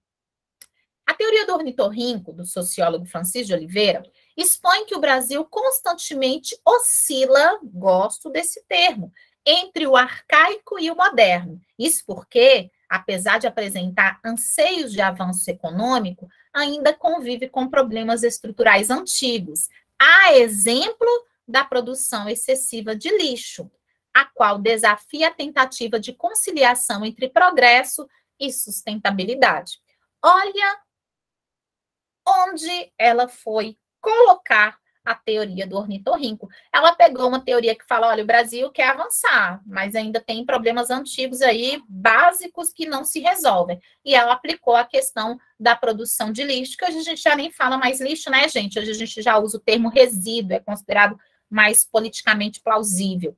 A teoria do ornitorrinco, do sociólogo Francisco de Oliveira, expõe que o Brasil constantemente oscila, gosto desse termo, entre o arcaico e o moderno. Isso porque, apesar de apresentar anseios de avanço econômico, ainda convive com problemas estruturais antigos. A exemplo da produção excessiva de lixo, a qual desafia a tentativa de conciliação entre progresso e sustentabilidade. Olha onde ela foi colocar a teoria do ornitorrinco. Ela pegou uma teoria que fala, olha, o Brasil quer avançar, mas ainda tem problemas antigos aí, básicos, que não se resolvem. E ela aplicou a questão da produção de lixo, que hoje a gente já nem fala mais lixo, né, gente? Hoje a gente já usa o termo resíduo, é considerado mais politicamente plausível.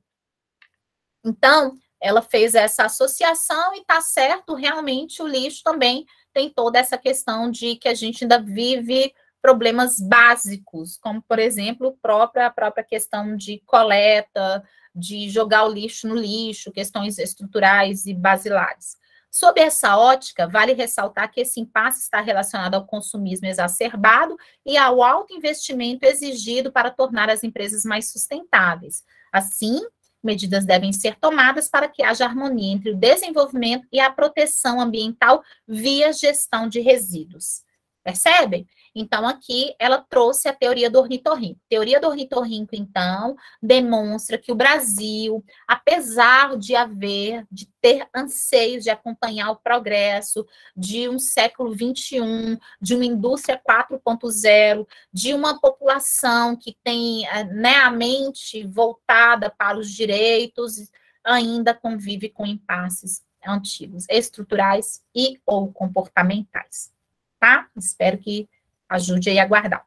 Então, ela fez essa associação e tá certo, realmente o lixo também tem toda essa questão de que a gente ainda vive problemas básicos, como, por exemplo, a própria questão de coleta, de jogar o lixo no lixo, questões estruturais e basilares. Sob essa ótica, vale ressaltar que esse impasse está relacionado ao consumismo exacerbado e ao alto investimento exigido para tornar as empresas mais sustentáveis. Assim, medidas devem ser tomadas para que haja harmonia entre o desenvolvimento e a proteção ambiental via gestão de resíduos. Percebem? Então, aqui ela trouxe a teoria do ornitorrinco. A teoria do ornitorrinco, então, demonstra que o Brasil, apesar de ter anseios de acompanhar o progresso de um século XXI, de uma indústria 4.0, de uma população que tem, né, a mente voltada para os direitos, ainda convive com impasses antigos, estruturais e ou comportamentais. Tá? Espero que ajude aí a guardar.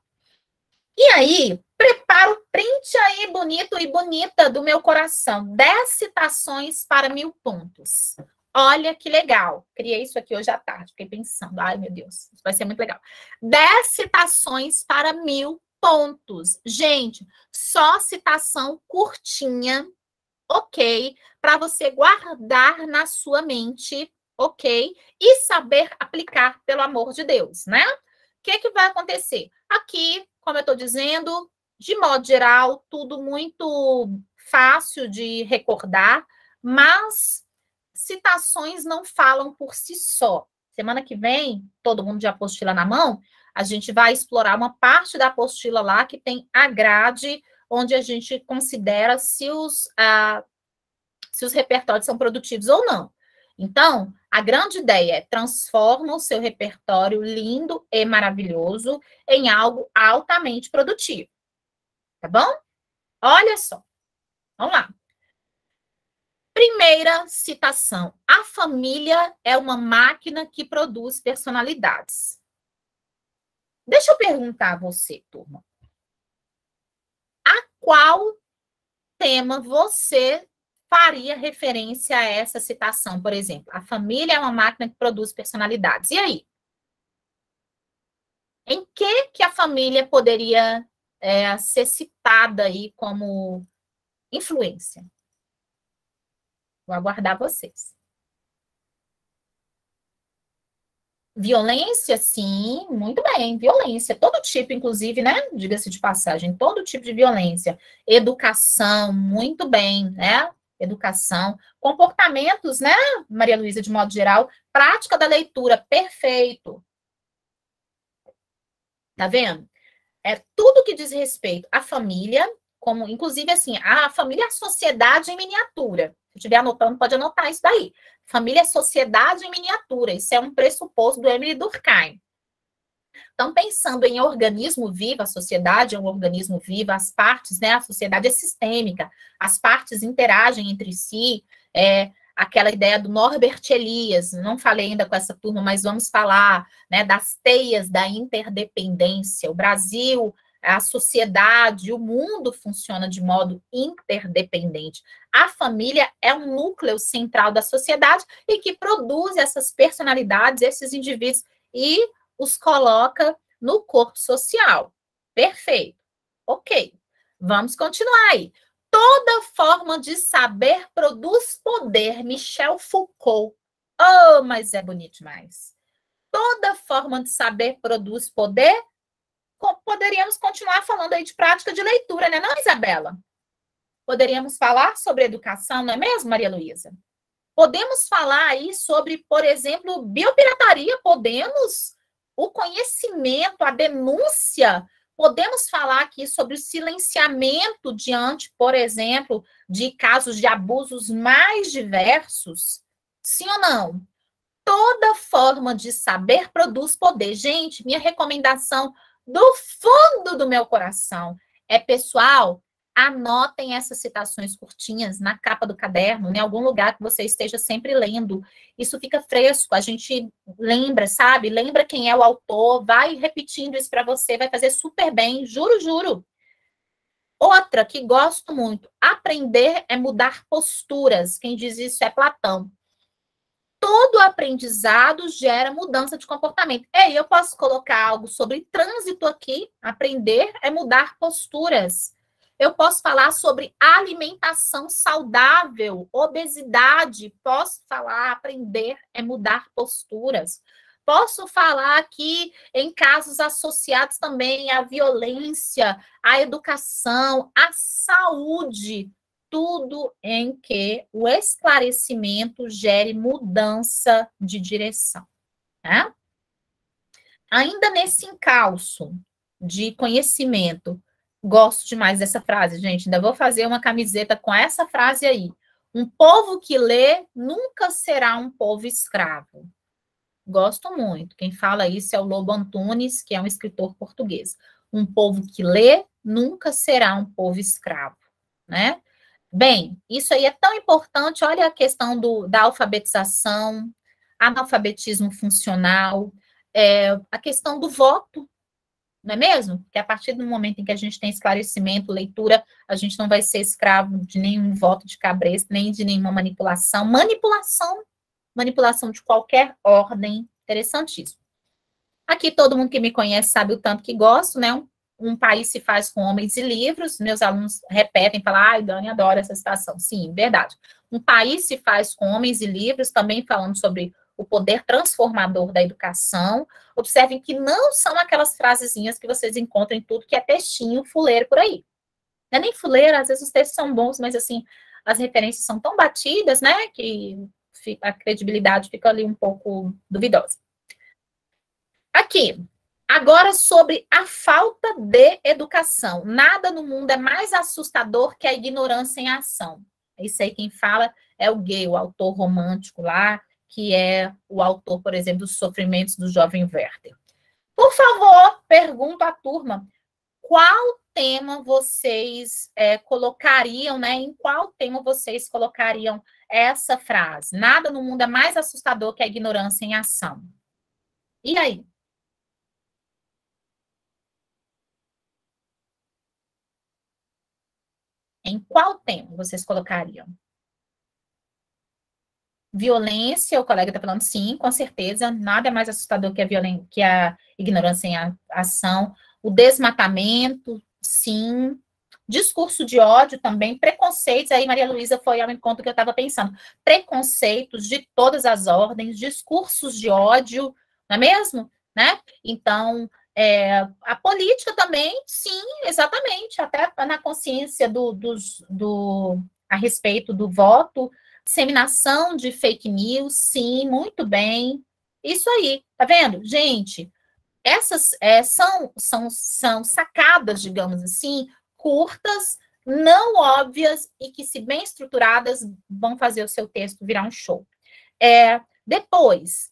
E aí, prepara o print aí bonito e bonita do meu coração. 10 citações para 1000 pontos. Olha que legal. Criei isso aqui hoje à tarde. Fiquei pensando, ai meu Deus, isso vai ser muito legal. 10 citações para 1000 pontos. Gente, só citação curtinha, ok? Para você guardar na sua mente, ok? E saber aplicar, pelo amor de Deus, né? O que vai acontecer? Aqui, como eu estou dizendo, de modo geral, tudo muito fácil de recordar, mas citações não falam por si só. Semana que vem, todo mundo de apostila na mão, a gente vai explorar uma parte da apostila lá que tem a grade, onde a gente considera se os repertórios são produtivos ou não. Então, a grande ideia é transforma o seu repertório lindo e maravilhoso em algo altamente produtivo. Tá bom? Olha só. Vamos lá. Primeira citação. A família é uma máquina que produz personalidades. Deixa eu perguntar a você, turma. A qual tema você faria referência a essa citação, por exemplo? A família é uma máquina que produz personalidades. E aí? Em que a família poderia ser citada aí como influência? Vou aguardar vocês. Violência, sim, muito bem. Violência, todo tipo, inclusive, né? Diga-se de passagem, todo tipo de violência. Educação, muito bem, né? Educação. Comportamentos, né, Maria Luísa, de modo geral. Prática da leitura, perfeito. Tá vendo? É tudo que diz respeito à família, como, inclusive, assim, a família é a sociedade em miniatura. Se estiver anotando, pode anotar isso daí. Família é sociedade em miniatura. Isso é um pressuposto do Emile Durkheim. Então, pensando em organismo vivo, a sociedade é um organismo vivo, as partes, né, a sociedade é sistêmica, as partes interagem entre si, aquela ideia do Norbert Elias, não falei ainda com essa turma, mas vamos falar, né, das teias da interdependência. O Brasil, a sociedade, o mundo funciona de modo interdependente. A família é um núcleo central da sociedade e que produz essas personalidades, esses indivíduos, e os coloca no corpo social. Perfeito. Ok. Vamos continuar aí. Toda forma de saber produz poder. Michel Foucault. Oh, mas é bonito demais. Toda forma de saber produz poder. Poderíamos continuar falando aí de prática de leitura, né, não, Isabela? Poderíamos falar sobre educação, não é mesmo, Maria Luísa? Podemos falar aí sobre, por exemplo, biopirataria, podemos, o conhecimento, a denúncia, podemos falar aqui sobre o silenciamento diante, por exemplo, de casos de abusos mais diversos? Sim ou não? Toda forma de saber produz poder. Gente, minha recomendação do fundo do meu coração é, pessoal, anotem essas citações curtinhas na capa do caderno, em algum lugar que você esteja sempre lendo. Isso fica fresco, a gente lembra, sabe? Lembra quem é o autor, vai repetindo isso para você, vai fazer super bem, juro, juro. Outra que gosto muito, aprender é mudar posturas. Quem diz isso é Platão. Todo aprendizado gera mudança de comportamento. Ei, eu posso colocar algo sobre trânsito aqui. Aprender é mudar posturas. Eu posso falar sobre alimentação saudável, obesidade. Posso falar, aprender é mudar posturas. Posso falar aqui em casos associados também à violência, à educação, à saúde. Tudo em que o esclarecimento gere mudança de direção. Né? Ainda nesse encalço de conhecimento, gosto demais dessa frase, gente. Ainda vou fazer uma camiseta com essa frase aí. Um povo que lê nunca será um povo escravo. Gosto muito. Quem fala isso é o Lobo Antunes, que é um escritor português. Um povo que lê nunca será um povo escravo, né? Bem, isso aí é tão importante. Olha a questão da alfabetização, analfabetismo funcional, a questão do voto, não é mesmo? Porque a partir do momento em que a gente tem esclarecimento, leitura, a gente não vai ser escravo de nenhum voto de cabresto, nem de nenhuma manipulação. Manipulação de qualquer ordem, interessantíssimo. Aqui todo mundo que me conhece sabe o tanto que gosto, né? Um país se faz com homens e livros. Meus alunos repetem, falam, ai, Dani, adoro essa citação. Sim, verdade. Um país se faz com homens e livros, também falando sobre o poder transformador da educação. Observem que não são aquelas frasezinhas que vocês encontram em tudo que é textinho fuleiro por aí. Não é nem fuleiro, às vezes os textos são bons, mas assim, as referências são tão batidas, né, que a credibilidade fica ali um pouco duvidosa. Aqui, agora sobre a falta de educação. Nada no mundo é mais assustador que a ignorância em ação. Isso aí quem fala é o Gay, o autor romântico lá, que é o autor, por exemplo, dos Sofrimentos do Jovem Werther. Por favor, pergunto à turma, qual tema vocês colocariam, né? Em qual tema vocês colocariam essa frase? Nada no mundo é mais assustador que a ignorância em ação. E aí? Em qual tema vocês colocariam? Violência, o colega está falando sim, com certeza, nada é mais assustador que a ignorância em ação. O desmatamento, sim. Discurso de ódio também, preconceitos, aí Maria Luísa foi ao encontro que eu estava pensando. Preconceitos de todas as ordens, discursos de ódio, não é mesmo? Né? Então, a política também, sim, exatamente, até na consciência a respeito do voto, disseminação de fake news, sim, muito bem. Isso aí, tá vendo? Gente, essas são sacadas, digamos assim, curtas, não óbvias e que, se bem estruturadas, vão fazer o seu texto virar um show. Depois,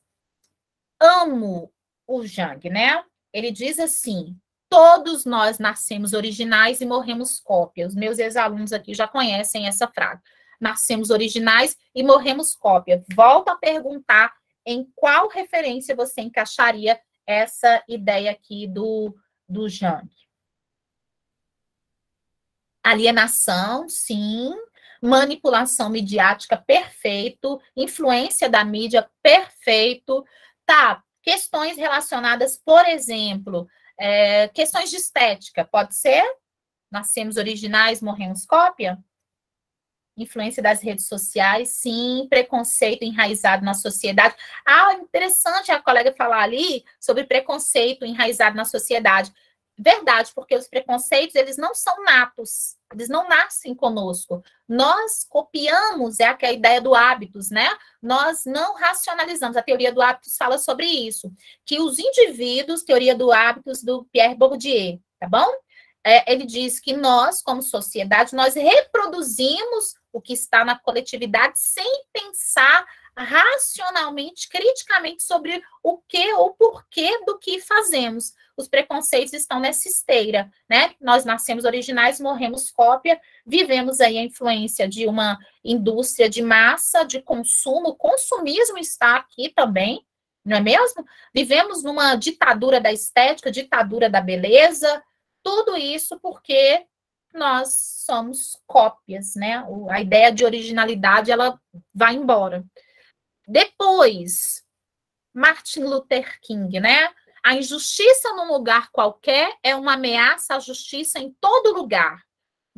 amo o Jung, né? Ele diz assim: todos nós nascemos originais e morremos cópia. Os meus ex-alunos aqui já conhecem essa frase. Nascemos originais e morremos cópia. Volto a perguntar em qual referência você encaixaria essa ideia aqui do Jung. Alienação, sim. Manipulação midiática, perfeito. Influência da mídia, perfeito. Tá, questões relacionadas, por exemplo, questões de estética, pode ser? Nascemos originais, morremos cópia? Influência das redes sociais, sim. Preconceito enraizado na sociedade. Ah, interessante a colega falar ali sobre preconceito enraizado na sociedade. Verdade, porque os preconceitos, eles não são natos, eles não nascem conosco. Nós copiamos, é a ideia do hábitos, né? Nós não racionalizamos. A teoria do hábitos fala sobre isso, que os indivíduos, teoria do hábitos do Pierre Bourdieu, tá bom? Ele diz que nós, como sociedade, nós reproduzimos o que está na coletividade sem pensar racionalmente, criticamente sobre o que ou porquê do que fazemos. Os preconceitos estão nessa esteira, né? Nós nascemos originais, morremos cópia, vivemos aí a influência de uma indústria de massa, de consumo, o consumismo está aqui também, não é mesmo? Vivemos numa ditadura da estética, ditadura da beleza, tudo isso porque nós somos cópias, né? A ideia de originalidade, ela vai embora. Depois, Martin Luther King, né? A injustiça num lugar qualquer é uma ameaça à justiça em todo lugar.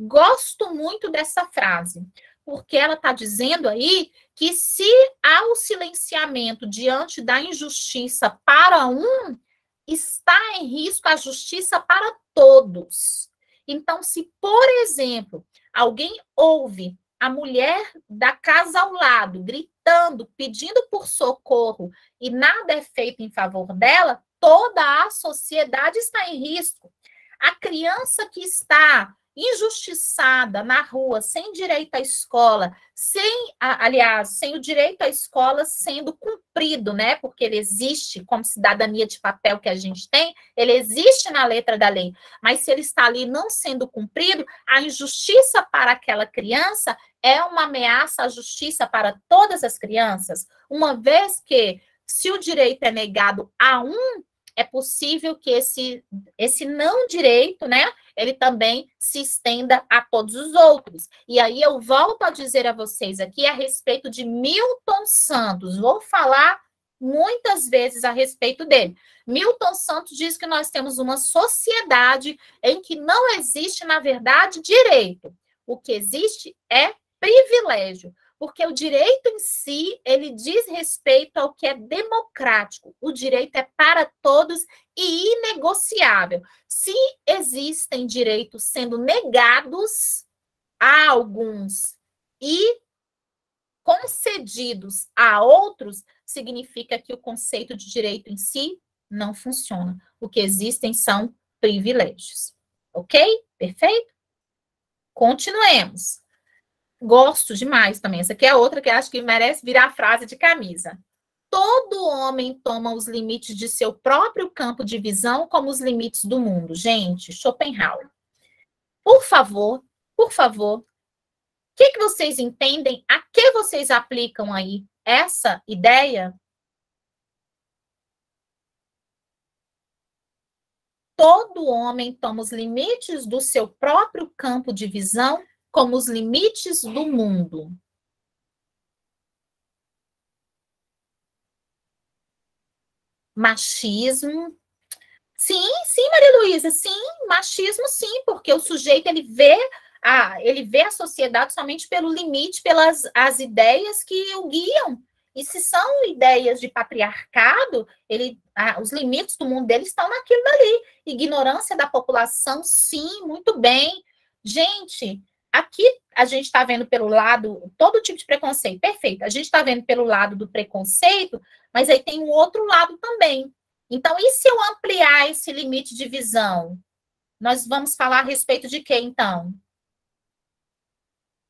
Gosto muito dessa frase, porque ela está dizendo aí que se há o silenciamento diante da injustiça para um, está em risco a justiça para todos. Então, se, por exemplo, alguém ouve a mulher da casa ao lado gritando, pedindo por socorro e nada é feito em favor dela, toda a sociedade está em risco. A criança que está injustiçada na rua, sem direito à escola, sem o direito à escola sendo cumprido, né? Porque ele existe como cidadania de papel que a gente tem, ele existe na letra da lei, mas se ele está ali não sendo cumprido, a injustiça para aquela criança é uma ameaça à justiça para todas as crianças, uma vez que, se o direito é negado a um, é possível que esse não direito, né, ele também se estenda a todos os outros. E aí eu volto a dizer a vocês aqui a respeito de Milton Santos. Vou falar muitas vezes a respeito dele. Milton Santos diz que nós temos uma sociedade em que não existe, na verdade, direito. O que existe é privilégio. Porque o direito em si, ele diz respeito ao que é democrático. O direito é para todos e inegociável. Se existem direitos sendo negados a alguns e concedidos a outros, significa que o conceito de direito em si não funciona. O que existem são privilégios. Ok? Perfeito? Continuemos. Gosto demais também. Essa aqui é outra que acho que merece virar frase de camisa. Todo homem toma os limites de seu próprio campo de visão como os limites do mundo. Gente, Schopenhauer. Por favor, o que vocês entendem? A que vocês aplicam aí essa ideia? Todo homem toma os limites do seu próprio campo de visão como os limites do mundo. Machismo. Sim, sim, Maria Luísa, sim, machismo sim, porque o sujeito ele vê a sociedade somente pelo limite, pelas as ideias que o guiam. E se são ideias de patriarcado, os limites do mundo dele estão naquilo dali. Ignorância da população, sim, muito bem. Gente, aqui a gente está vendo pelo lado, todo tipo de preconceito, perfeito. A gente está vendo pelo lado do preconceito, mas aí tem um outro lado também. Então, e se eu ampliar esse limite de visão? Nós vamos falar a respeito de quê, então?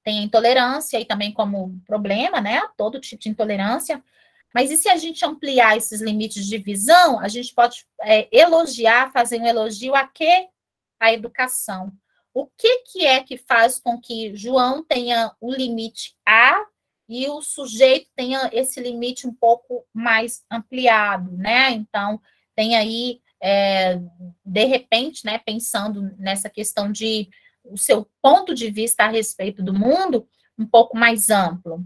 Tem a intolerância aí também como problema, né? Todo tipo de intolerância. Mas e se a gente ampliar esses limites de visão, a gente pode elogiar, fazer um elogio a quê? A educação. O que é que faz com que João tenha o limite A e o sujeito tenha esse limite um pouco mais ampliado, né? Então, tem aí, de repente, né, pensando nessa questão de o seu ponto de vista a respeito do mundo um pouco mais amplo,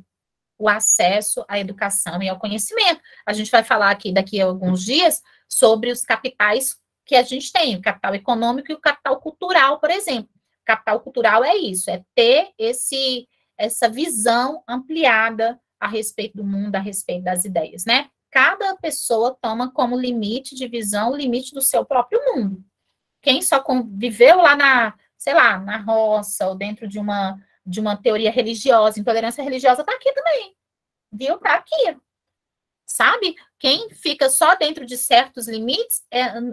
o acesso à educação e ao conhecimento. A gente vai falar aqui daqui a alguns dias sobre os capitais que a gente tem, o capital econômico e o capital cultural, por exemplo. O capital cultural é isso, é ter essa visão ampliada a respeito do mundo, a respeito das ideias, né? Cada pessoa toma como limite de visão o limite do seu próprio mundo. Quem só conviveu lá sei lá, na roça, ou dentro de uma teoria religiosa, intolerância religiosa, está aqui também, viu? Está aqui, sabe? Quem fica só dentro de certos limites,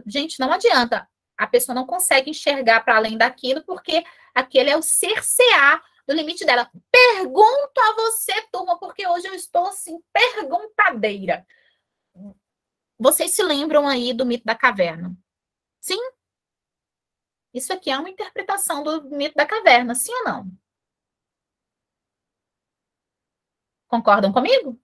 gente, não adianta. A pessoa não consegue enxergar para além daquilo, porque aquele é o cercear do limite dela. Pergunto a você, turma, porque hoje eu estou, assim, perguntadeira. Vocês se lembram aí do mito da caverna? Sim? Isso aqui é uma interpretação do mito da caverna, sim ou não? Concordam comigo?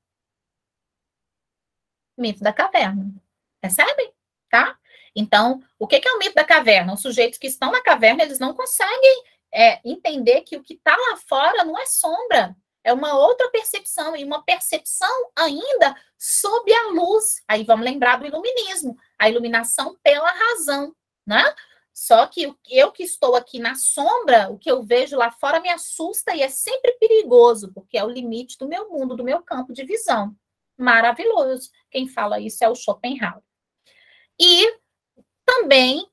Mito da caverna. Percebem? Tá? Então, o que é o mito da caverna? Os sujeitos que estão na caverna, eles não conseguem entender que o que está lá fora não é sombra, é uma outra percepção, e uma percepção ainda sob a luz. Aí vamos lembrar do iluminismo, a iluminação pela razão, né? Só que eu que estou aqui na sombra, o que eu vejo lá fora me assusta e é sempre perigoso, porque é o limite do meu mundo, do meu campo de visão. Maravilhoso. Quem fala isso é o Schopenhauer. E também,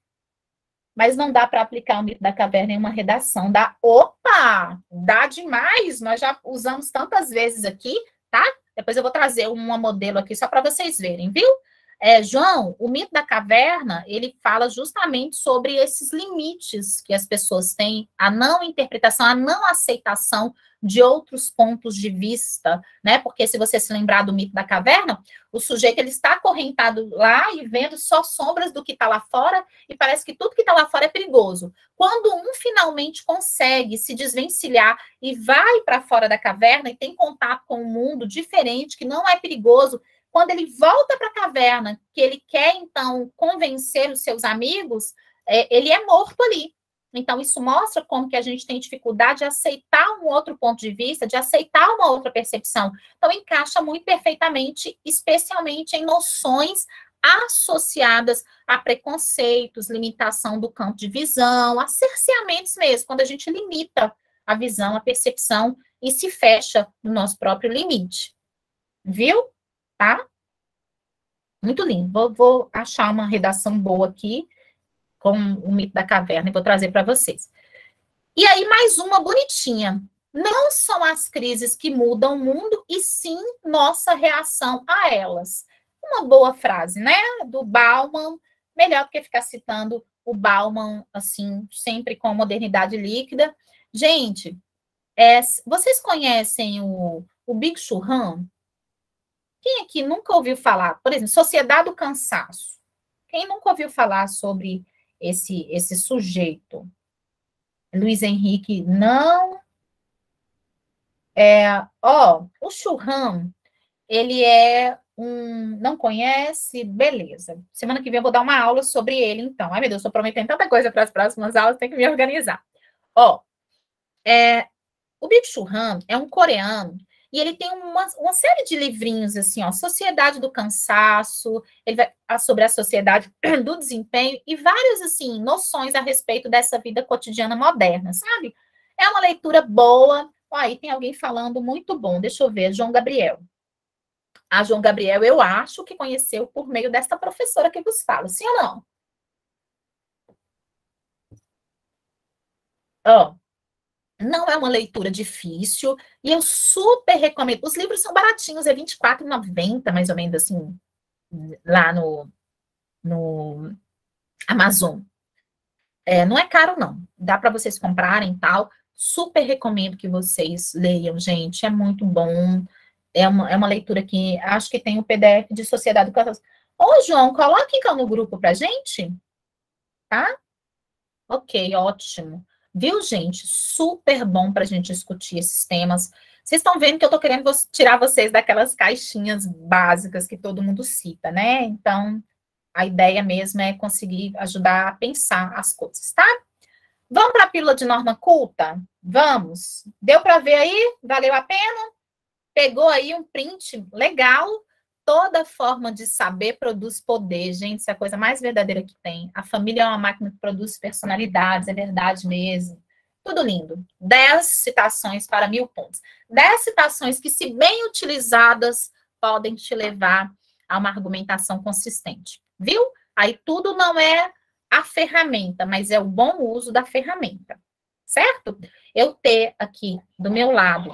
mas não dá para aplicar o mito da caverna em uma redação. Opa! Dá demais! Nós já usamos tantas vezes aqui, tá? Depois eu vou trazer uma modelo aqui só para vocês verem, viu? João, o mito da caverna, ele fala justamente sobre esses limites que as pessoas têm, a não interpretação, a não aceitação de outros pontos de vista, né? Porque se você se lembrar do mito da caverna, o sujeito ele está acorrentado lá e vendo só sombras do que está lá fora e parece que tudo que está lá fora é perigoso. Quando um finalmente consegue se desvencilhar e vai para fora da caverna e tem contato com um mundo diferente, que não é perigoso, quando ele volta para a caverna, que ele quer, então, convencer os seus amigos, ele é morto ali. Então, isso mostra como que a gente tem dificuldade de aceitar um outro ponto de vista, de aceitar uma outra percepção. Então, encaixa muito perfeitamente, especialmente em noções associadas a preconceitos, limitação do campo de visão, a cerceamentos mesmo, quando a gente limita a visão, a percepção e se fecha no nosso próprio limite. Viu? Tá? Muito lindo. Vou achar uma redação boa aqui com o mito da caverna e vou trazer para vocês. E aí, mais uma bonitinha. Não são as crises que mudam o mundo, e sim nossa reação a elas. Uma boa frase, né? Do Bauman. Melhor do que ficar citando o Bauman, assim, sempre com modernidade líquida. Gente, vocês conhecem o Byung-Chul Han? Quem aqui nunca ouviu falar? Por exemplo, Sociedade do Cansaço. Quem nunca ouviu falar sobre esse sujeito? Luiz Henrique, não. O Churran, ele é não conhece? Beleza. Semana que vem eu vou dar uma aula sobre ele, então. Ai, meu Deus, estou prometendo tanta coisa para as próximas aulas, tem que me organizar. O Byung-Chul Han é um coreano e ele tem uma série de livrinhos, assim, Sociedade do Cansaço, ele vai sobre a sociedade do desempenho e várias, assim, noções a respeito dessa vida cotidiana moderna, sabe? É uma leitura boa. Aí tem alguém falando muito bom, deixa eu ver, João Gabriel. A João Gabriel, eu acho que conheceu por meio desta professora que vos fala, sim ou não? Não é uma leitura difícil e eu super recomendo. Os livros são baratinhos, é R$24,90, mais ou menos assim, lá no Amazon. Não é caro, não. Dá para vocês comprarem e tal. Super recomendo que vocês leiam, gente. É muito bom. É uma leitura que acho que tem o PDF de Sociedade do Coração. Ô, João, coloque então no grupo pra gente, tá? Ok, ótimo. Viu, gente? Super bom para a gente discutir esses temas. Vocês estão vendo que eu estou querendo tirar vocês daquelas caixinhas básicas que todo mundo cita, né? Então, a ideia mesmo é conseguir ajudar a pensar as coisas, tá? Vamos para a pílula de norma culta? Vamos. Deu para ver aí? Valeu a pena? Pegou aí um print legal? Toda forma de saber produz poder, gente, isso é a coisa mais verdadeira que tem. A família é uma máquina que produz personalidades, é verdade mesmo. Tudo lindo. 10 citações para 1000 pontos. 10 citações que, se bem utilizadas, podem te levar a uma argumentação consistente. Viu? Aí tudo não é a ferramenta, mas é o bom uso da ferramenta. Certo? Eu ter aqui do meu lado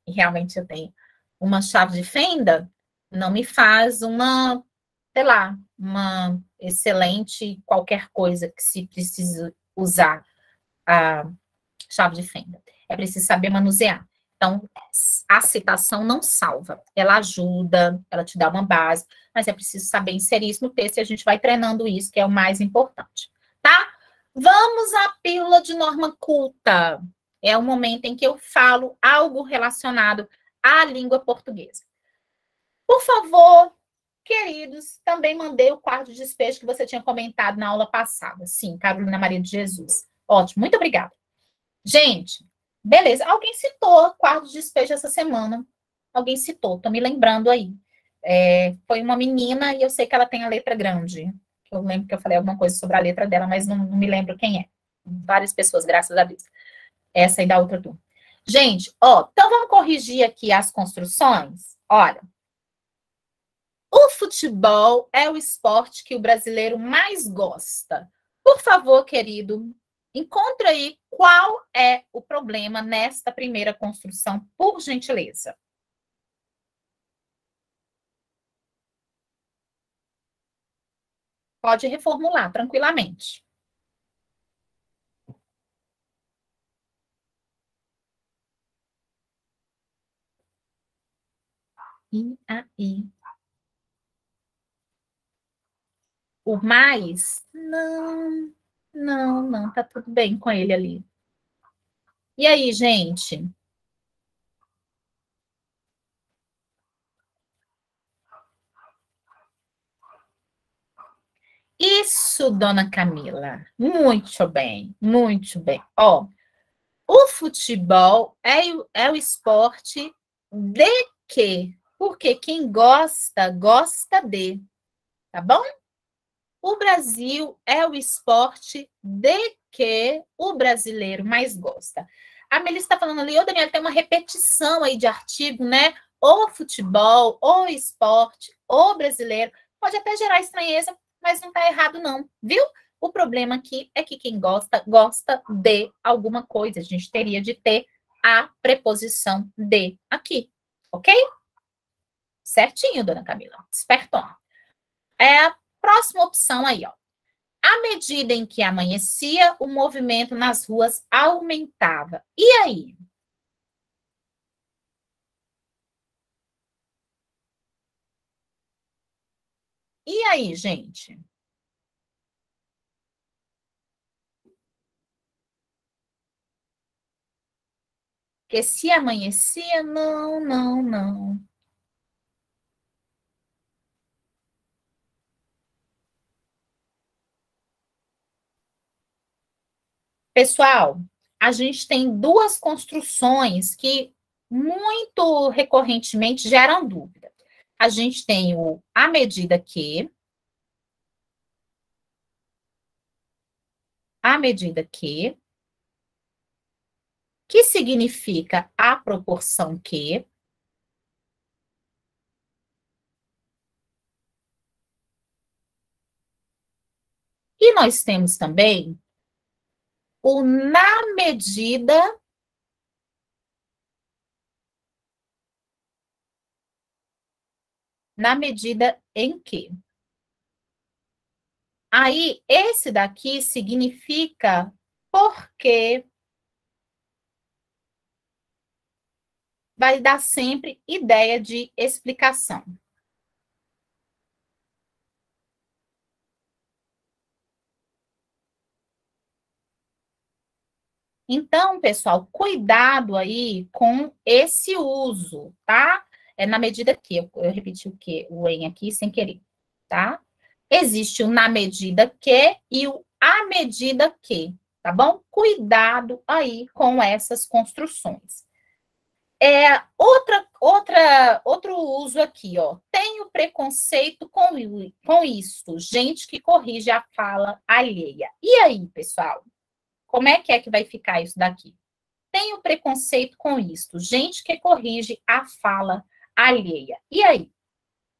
e realmente eu tenho uma chave de fenda, não me faz uma, sei lá, uma excelente qualquer coisa que se precise usar a chave de fenda. É preciso saber manusear. Então, a citação não salva. Ela ajuda, ela te dá uma base, mas é preciso saber inserir isso no texto e a gente vai treinando isso, que é o mais importante. Tá? Vamos à pílula de norma culta. É o momento em que eu falo algo relacionado à língua portuguesa. Por favor, queridos, também mandei o quarto de despejo que você tinha comentado na aula passada. Sim, Carolina Maria de Jesus. Ótimo, muito obrigada. Gente, beleza. Alguém citou quarto de despejo essa semana. Alguém citou, tô me lembrando aí. Foi uma menina e eu sei que ela tem a letra grande. Eu lembro que eu falei alguma coisa sobre a letra dela, mas não me lembro quem é. Várias pessoas, graças a Deus. Essa aí da outra turma. Gente, ó, então vamos corrigir aqui as construções. Olha, o futebol é o esporte que o brasileiro mais gosta. Por favor, querido, encontre aí qual é o problema nesta primeira construção, por gentileza. Pode reformular tranquilamente. E aí? O mais? Não, tá tudo bem com ele ali. E aí, gente? Isso, dona Camila. Muito bem, muito bem. Ó, o futebol é o esporte de quê? Porque quem gosta, gosta de, tá bom? O Brasil é o esporte de que o brasileiro mais gosta. A Melissa está falando ali, ô Daniela, tem uma repetição aí de artigo, né? O futebol, o esporte, o brasileiro. Pode até gerar estranheza, mas não está errado, não, viu? O problema aqui é que quem gosta, gosta de alguma coisa. A gente teria de ter a preposição de aqui, ok? Certinho, dona Camila. Espertona. É a próxima opção aí, ó. À medida em que amanhecia, o movimento nas ruas aumentava. E aí? E aí, gente? Porque se amanhecia, não. Pessoal, a gente tem duas construções que muito recorrentemente geram dúvida. A gente tem o à medida à medida que significa à proporção que, e nós temos também o na medida em que. Aí, esse daqui significa porque vai dar sempre ideia de explicação. Então, pessoal, cuidado aí com esse uso, tá? É na medida que, eu repeti o que, o em aqui sem querer, tá? Existe o na medida que e o à medida que, tá bom? Cuidado aí com essas construções. Outro uso aqui, ó. Tenho preconceito com isso. Gente que corrige a fala alheia. E aí, pessoal? Como é que vai ficar isso daqui? Tenho preconceito com isso. Gente que corrige a fala alheia. E aí?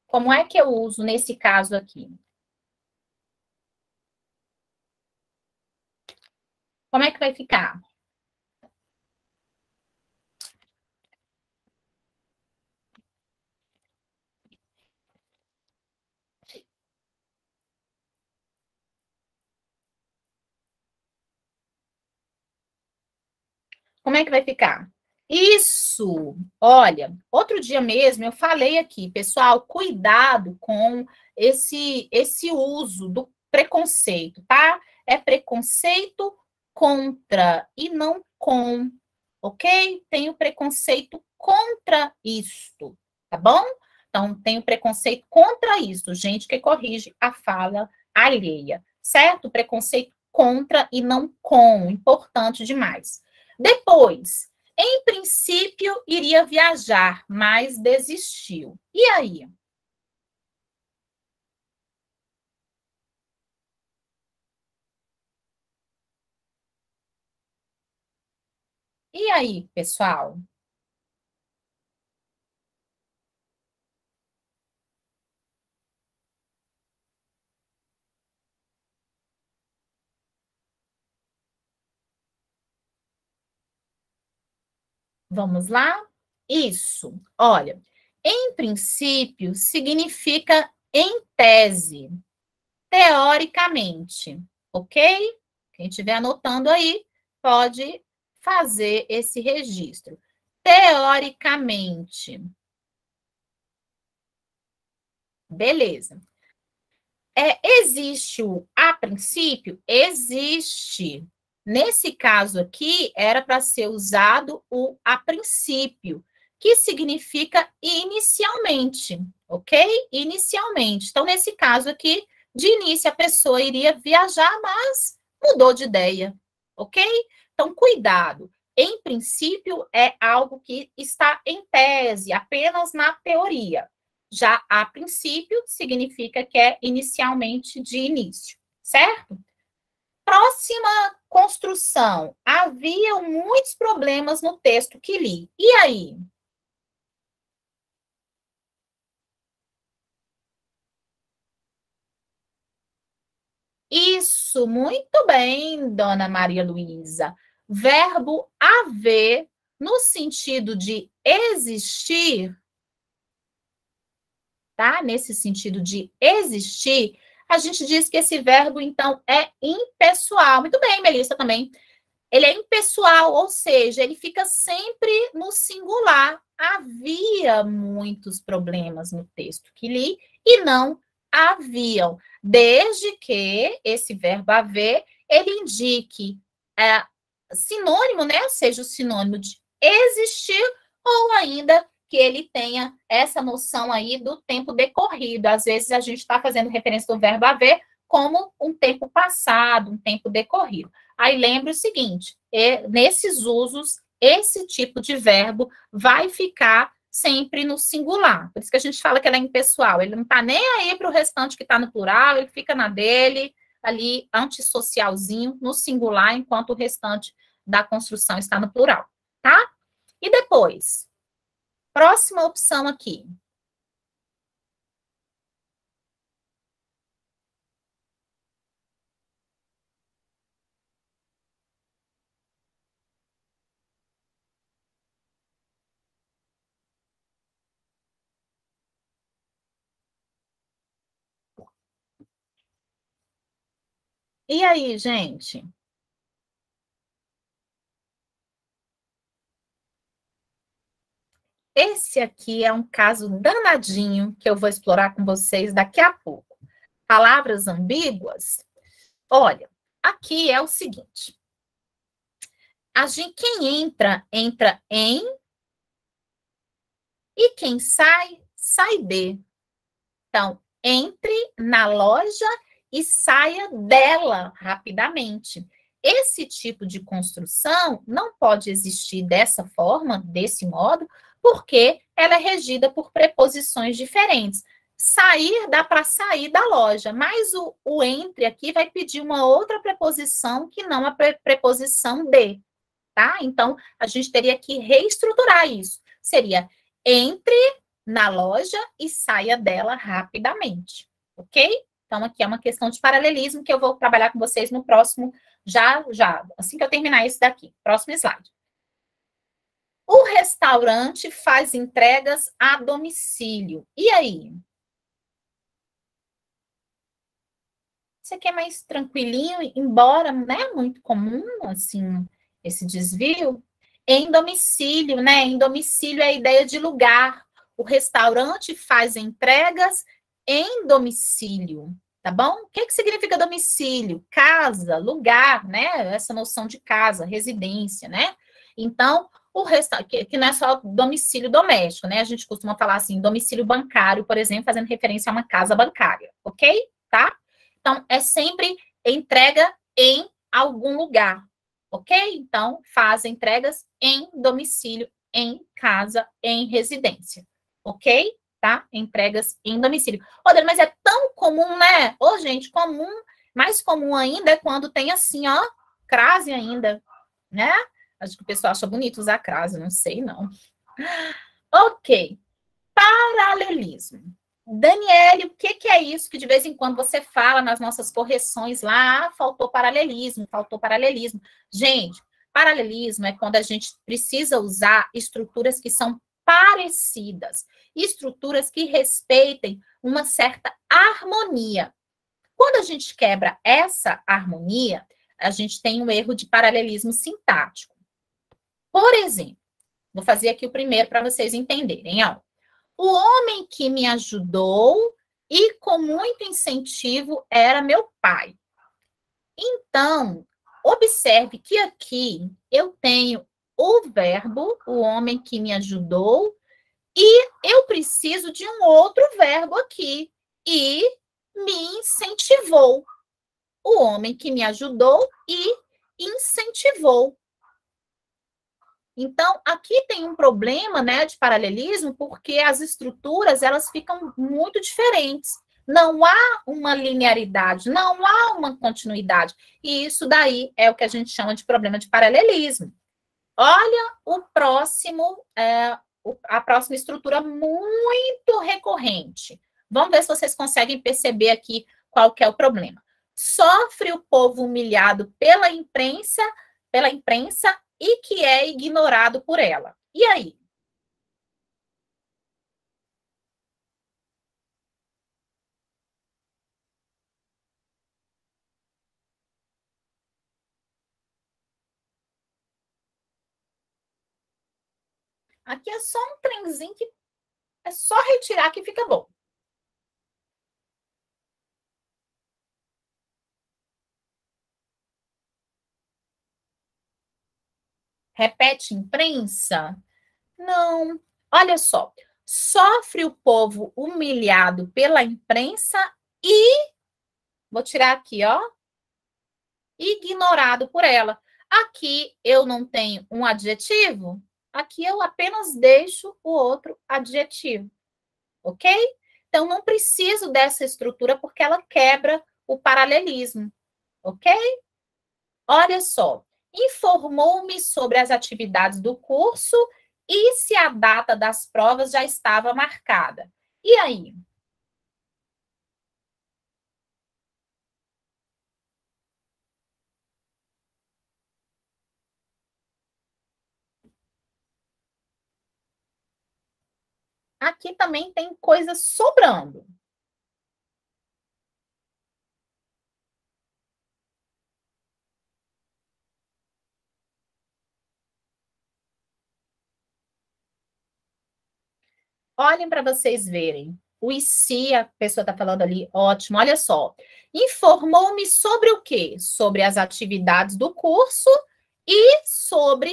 Como é que eu uso nesse caso aqui? Como é que vai ficar? Como é que vai ficar? Isso! Olha, outro dia mesmo eu falei aqui, pessoal, cuidado com esse uso do preconceito, tá? É preconceito contra e não com, ok? Tenho preconceito contra isto, tá bom? Então, tenho preconceito contra isso, gente que corrige a fala alheia, certo? Preconceito contra e não com, importante demais. Depois, em princípio, iria viajar, mas desistiu. E aí? E aí, pessoal? Vamos lá? Isso. Olha, em princípio significa em tese, teoricamente, ok? Quem estiver anotando aí pode fazer esse registro. Teoricamente. Beleza. Existe o a princípio? Existe. Nesse caso aqui, era para ser usado o a princípio, que significa inicialmente, ok? Inicialmente. Então, nesse caso aqui, de início a pessoa iria viajar, mas mudou de ideia, ok? Então, cuidado. Em princípio, é algo que está em tese, apenas na teoria. Já a princípio significa que é inicialmente de início, certo? Próxima construção. Havia muitos problemas no texto que li. E aí? Isso, muito bem, dona Maria Luísa. Verbo haver, no sentido de existir, tá? Nesse sentido de existir, a gente diz que esse verbo, então, é impessoal. Muito bem, Melissa, também. Ele é impessoal, ou seja, ele fica sempre no singular. Havia muitos problemas no texto que li e não haviam, desde que esse verbo haver ele indique sinônimo, né? Ou seja, o sinônimo de existir, ou ainda que ele tenha essa noção aí do tempo decorrido. Às vezes a gente está fazendo referência do verbo haver como um tempo passado, um tempo decorrido. Aí lembre o seguinte: nesses usos, esse tipo de verbo vai ficar sempre no singular. Por isso que a gente fala que ela é impessoal. Ele não está nem aí para o restante que está no plural, ele fica na dele, ali, antissocialzinho, no singular, enquanto o restante da construção está no plural, tá? E depois, próxima opção aqui. E aí, gente? Esse aqui é um caso danadinho que eu vou explorar com vocês daqui a pouco. Palavras ambíguas. Olha, aqui é o seguinte. Quem entra, entra em, e quem sai, sai de. Então, entre na loja e saia dela rapidamente. Esse tipo de construção não pode existir dessa forma, desse modo, porque ela é regida por preposições diferentes. Sair dá para sair da loja, mas o entre aqui vai pedir uma outra preposição que não a preposição de, tá? Então, a gente teria que reestruturar isso. Seria entre na loja e saia dela rapidamente, ok? Então, aqui é uma questão de paralelismo que eu vou trabalhar com vocês no próximo, já, assim que eu terminar esse daqui. Próximo slide. O restaurante faz entregas a domicílio. E aí? Isso aqui é mais tranquilinho, embora, né, muito comum, assim, esse desvio. Em domicílio, né? Em domicílio é a ideia de lugar. O restaurante faz entregas em domicílio, tá bom? O que significa domicílio? Casa, lugar, né? Essa noção de casa, residência, né? Então, o restaurante, que não é só domicílio doméstico, né? A gente costuma falar assim, domicílio bancário, por exemplo, fazendo referência a uma casa bancária, ok? Tá? Então, é sempre entrega em algum lugar, ok? Então, faz entregas em domicílio, em casa, em residência, ok? Tá? Entregas em domicílio. Rodrigo, mas é tão comum, né? Ô, gente, comum, mais comum ainda é quando tem assim, ó, crase ainda, né? Acho que o pessoal acha bonito usar crase, não sei, não. Ok. Paralelismo. Daniele, o que é isso que de vez em quando você fala nas nossas correções lá? Ah, faltou paralelismo, faltou paralelismo. Gente, paralelismo é quando a gente precisa usar estruturas que são parecidas, estruturas que respeitem uma certa harmonia. Quando a gente quebra essa harmonia, a gente tem um erro de paralelismo sintático. Por exemplo, vou fazer aqui o primeiro para vocês entenderem, ó. O homem que me ajudou e com muito incentivo era meu pai. Então, observe que aqui eu tenho o verbo, o homem que me ajudou, e eu preciso de um outro verbo aqui, e me incentivou. O homem que me ajudou e incentivou. Então, aqui tem um problema, né, de paralelismo, porque as estruturas, elas ficam muito diferentes. Não há uma linearidade, não há uma continuidade. E isso daí é o que a gente chama de problema de paralelismo. Olha o próximo, a próxima estrutura muito recorrente. Vamos ver se vocês conseguem perceber aqui qual que é o problema. Sofre o povo humilhado pela imprensa e que é ignorado por ela. E aí? Aqui é só um trenzinho que é só retirar que fica bom. Repete imprensa? Não. Olha só. Sofre o povo humilhado pela imprensa e, vou tirar aqui, ó, ignorado por ela. Aqui eu não tenho um adjetivo, aqui eu apenas deixo o outro adjetivo, ok? Então, não preciso dessa estrutura porque ela quebra o paralelismo, ok? Olha só, informou-me sobre as atividades do curso e se a data das provas já estava marcada. E aí? Aqui também tem coisa sobrando. Olhem para vocês verem. O e se, a pessoa está falando ali, ótimo, olha só. Informou-me sobre o quê? Sobre as atividades do curso e sobre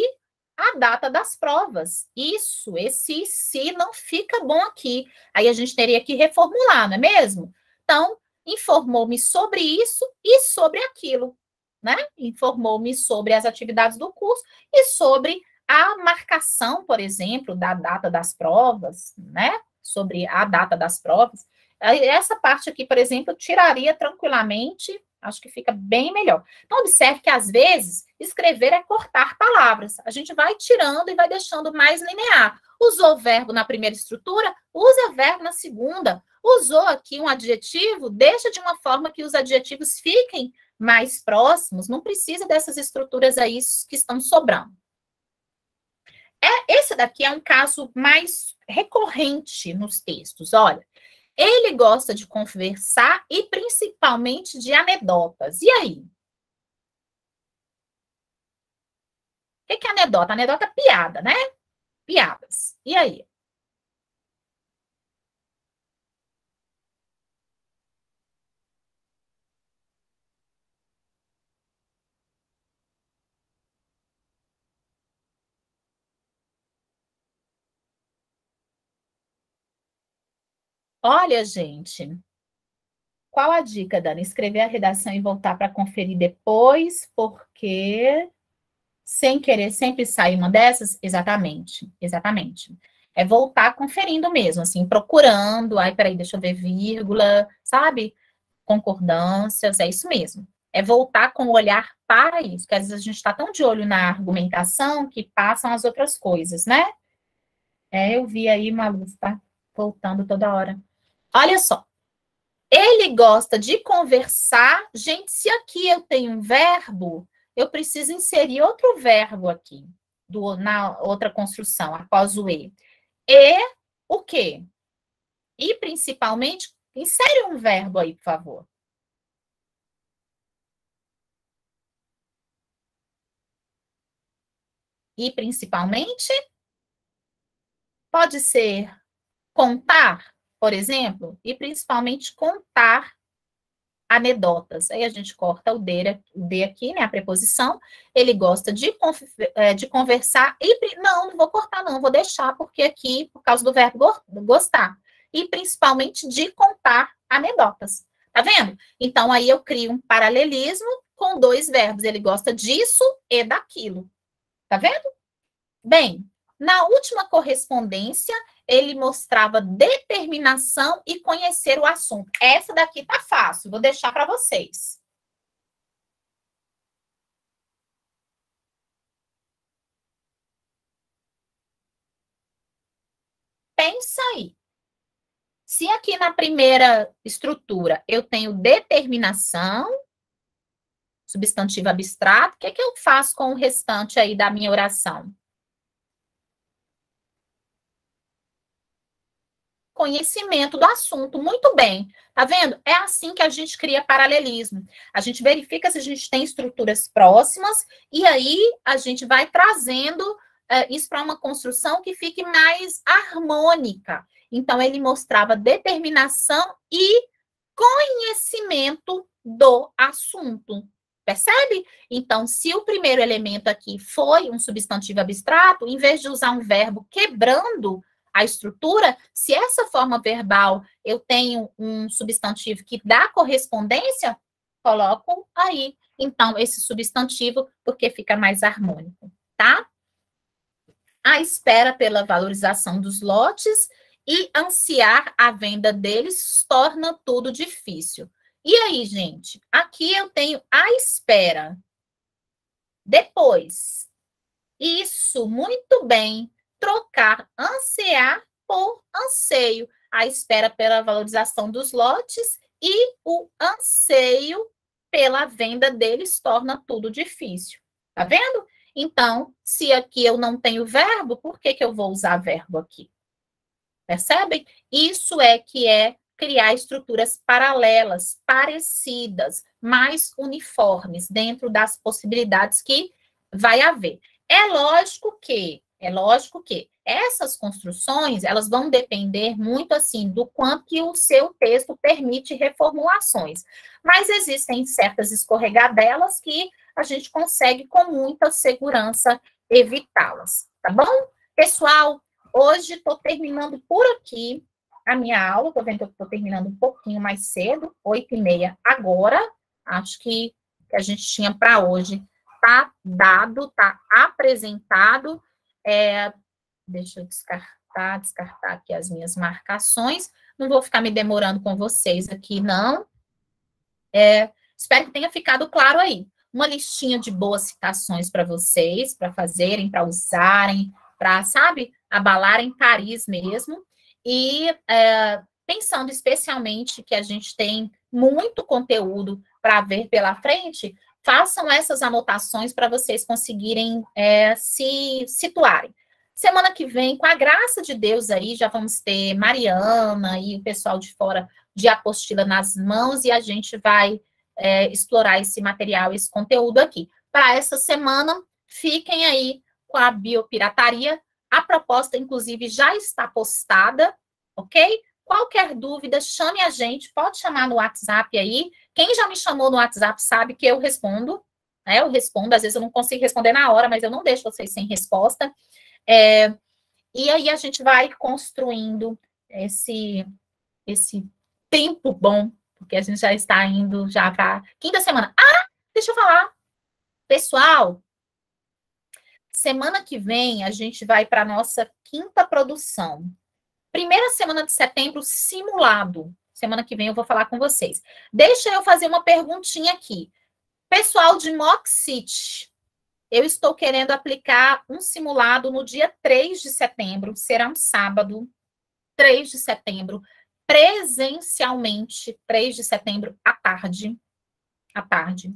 a data das provas. Isso, esse e se não fica bom aqui. Aí a gente teria que reformular, não é mesmo? Então, informou-me sobre isso e sobre aquilo, né? Informou-me sobre as atividades do curso e sobre a marcação, por exemplo, da data das provas, né? Sobre a data das provas. Essa parte aqui, por exemplo, eu tiraria tranquilamente, acho que fica bem melhor. Então, observe que, às vezes, escrever é cortar palavras. A gente vai tirando e vai deixando mais linear. Usou verbo na primeira estrutura, usa verbo na segunda. Usou aqui um adjetivo, deixa de uma forma que os adjetivos fiquem mais próximos. Não precisa dessas estruturas aí que estão sobrando. Esse daqui é um caso mais recorrente nos textos. Olha, ele gosta de conversar e principalmente de anedotas. E aí? O que é anedota? Anedota é piada, né? Piadas. E aí? Olha, gente, qual a dica, Dani? Escrever a redação e voltar para conferir depois, porque sem querer sempre sai uma dessas? Exatamente, exatamente. É voltar conferindo mesmo, assim, procurando. Ai, peraí, deixa eu ver vírgula, sabe? Concordâncias, é isso mesmo. É voltar com o olhar para isso, que às vezes a gente está tão de olho na argumentação que passam as outras coisas, né? Eu vi aí uma luz, tá voltando toda hora. Olha só. Ele gosta de conversar. Gente, se aqui eu tenho um verbo, eu preciso inserir outro verbo aqui, na outra construção, após o e. E o quê? E principalmente, insere um verbo aí, por favor. E principalmente, pode ser contar, por exemplo, e principalmente contar anedotas. Aí a gente corta o D aqui, né, a preposição. Ele gosta de conversar. Não vou cortar, não, vou deixar, porque aqui, por causa do verbo gostar. E principalmente de contar anedotas. Tá vendo? Então, aí eu crio um paralelismo com dois verbos. Ele gosta disso e daquilo. Tá vendo? Bem, na última correspondência, ele mostrava determinação e conhecer o assunto. Essa daqui tá fácil, vou deixar para vocês. Pensa aí. Se aqui na primeira estrutura eu tenho determinação, substantivo abstrato, o que é que eu faço com o restante aí da minha oração? Conhecimento do assunto. Muito bem. Tá vendo? É assim que a gente cria paralelismo. A gente verifica se a gente tem estruturas próximas e aí a gente vai trazendo isso para uma construção que fique mais harmônica. Então, ele mostrava determinação e conhecimento do assunto. Percebe? Então, se o primeiro elemento aqui foi um substantivo abstrato, em vez de usar um verbo quebrando a estrutura, se essa forma verbal eu tenho um substantivo que dá correspondência, coloco aí, então, esse substantivo, porque fica mais harmônico, tá? A espera pela valorização dos lotes e ansiar a venda deles torna tudo difícil. E aí, gente? Aqui eu tenho a espera. Depois, isso, muito bem. Trocar ansiar por anseio. A espera pela valorização dos lotes e o anseio pela venda deles torna tudo difícil. Tá vendo? Então, se aqui eu não tenho verbo, por que eu vou usar verbo aqui? Percebem? Isso é que é criar estruturas paralelas, parecidas, mais uniformes, dentro das possibilidades que vai haver. É lógico que É lógico que essas construções, elas vão depender muito, assim, do quanto que o seu texto permite reformulações. Mas existem certas escorregadelas que a gente consegue, com muita segurança, evitá-las, tá bom? Pessoal, hoje estou terminando por aqui a minha aula. Estou vendo que eu estou terminando um pouquinho mais cedo, 8h30 agora. Acho que a gente tinha para hoje tá dado, tá apresentado. Deixa eu descartar aqui as minhas marcações. Não vou ficar me demorando com vocês aqui, não. Espero que tenha ficado claro aí. Uma listinha de boas citações para vocês, para fazerem, para usarem, para, sabe, abalarem Paris mesmo. E pensando especialmente que a gente tem muito conteúdo para ver pela frente, façam essas anotações para vocês conseguirem se situarem. Semana que vem, com a graça de Deus aí, já vamos ter Mariana e o pessoal de fora de apostila nas mãos e a gente vai explorar esse material, esse conteúdo aqui. Para essa semana, fiquem aí com a biopirataria. A proposta, inclusive, já está postada, ok? Qualquer dúvida, chame a gente, pode chamar no WhatsApp aí. Quem já me chamou no WhatsApp sabe que eu respondo, né? Eu respondo, às vezes eu não consigo responder na hora, mas eu não deixo vocês sem resposta. E aí a gente vai construindo esse tempo bom, porque a gente já está indo já para quinta semana. Deixa eu falar. Pessoal, semana que vem a gente vai para a nossa quinta produção. Primeira semana de setembro, simulado. Semana que vem eu vou falar com vocês. Deixa eu fazer uma perguntinha aqui. Pessoal de Mock City, eu estou querendo aplicar um simulado no dia 3 de setembro, será um sábado, 3 de setembro, presencialmente, 3 de setembro, à tarde,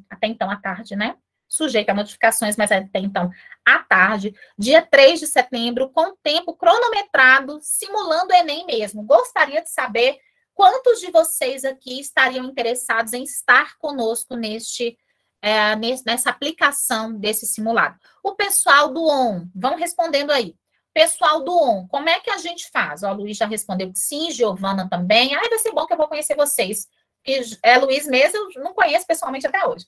até então à tarde, né? Sujeito a modificações, mas até então à tarde, dia 3 de setembro, com tempo cronometrado, simulando o Enem mesmo. Gostaria de saber quantos de vocês aqui estariam interessados em estar conosco nessa aplicação desse simulado. O pessoal do ON, vão respondendo aí. Pessoal do ON, como é que a gente faz? Ó, o Luiz já respondeu que sim, Giovana também. Vai ser bom que eu vou conhecer vocês. Porque Luiz mesmo, eu não conheço pessoalmente até hoje.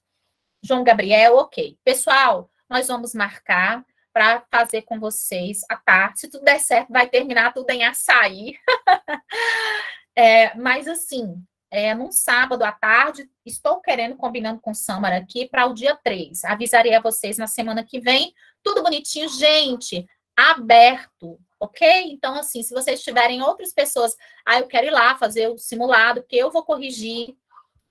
João Gabriel, ok. Pessoal, nós vamos marcar para fazer com vocês à tarde. Se tudo der certo, vai terminar tudo em açaí. Mas, assim, num sábado à tarde, estou combinando com o Samara aqui para o dia 3. Avisarei a vocês na semana que vem. Tudo bonitinho, gente, aberto, ok? Então, assim, se vocês tiverem outras pessoas, eu quero ir lá fazer o simulado, porque eu vou corrigir,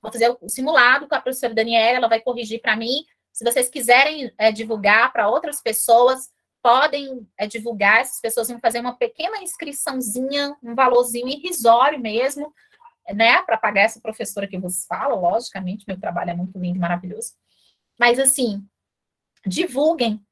vou fazer o simulado com a professora Daniela, ela vai corrigir para mim. Se vocês quiserem divulgar para outras pessoas, podem divulgar, essas pessoas vão fazer uma pequena inscriçãozinha, um valorzinho irrisório mesmo, né, para pagar essa professora que vos fala, logicamente, meu trabalho é muito lindo e maravilhoso. Mas, assim, divulguem,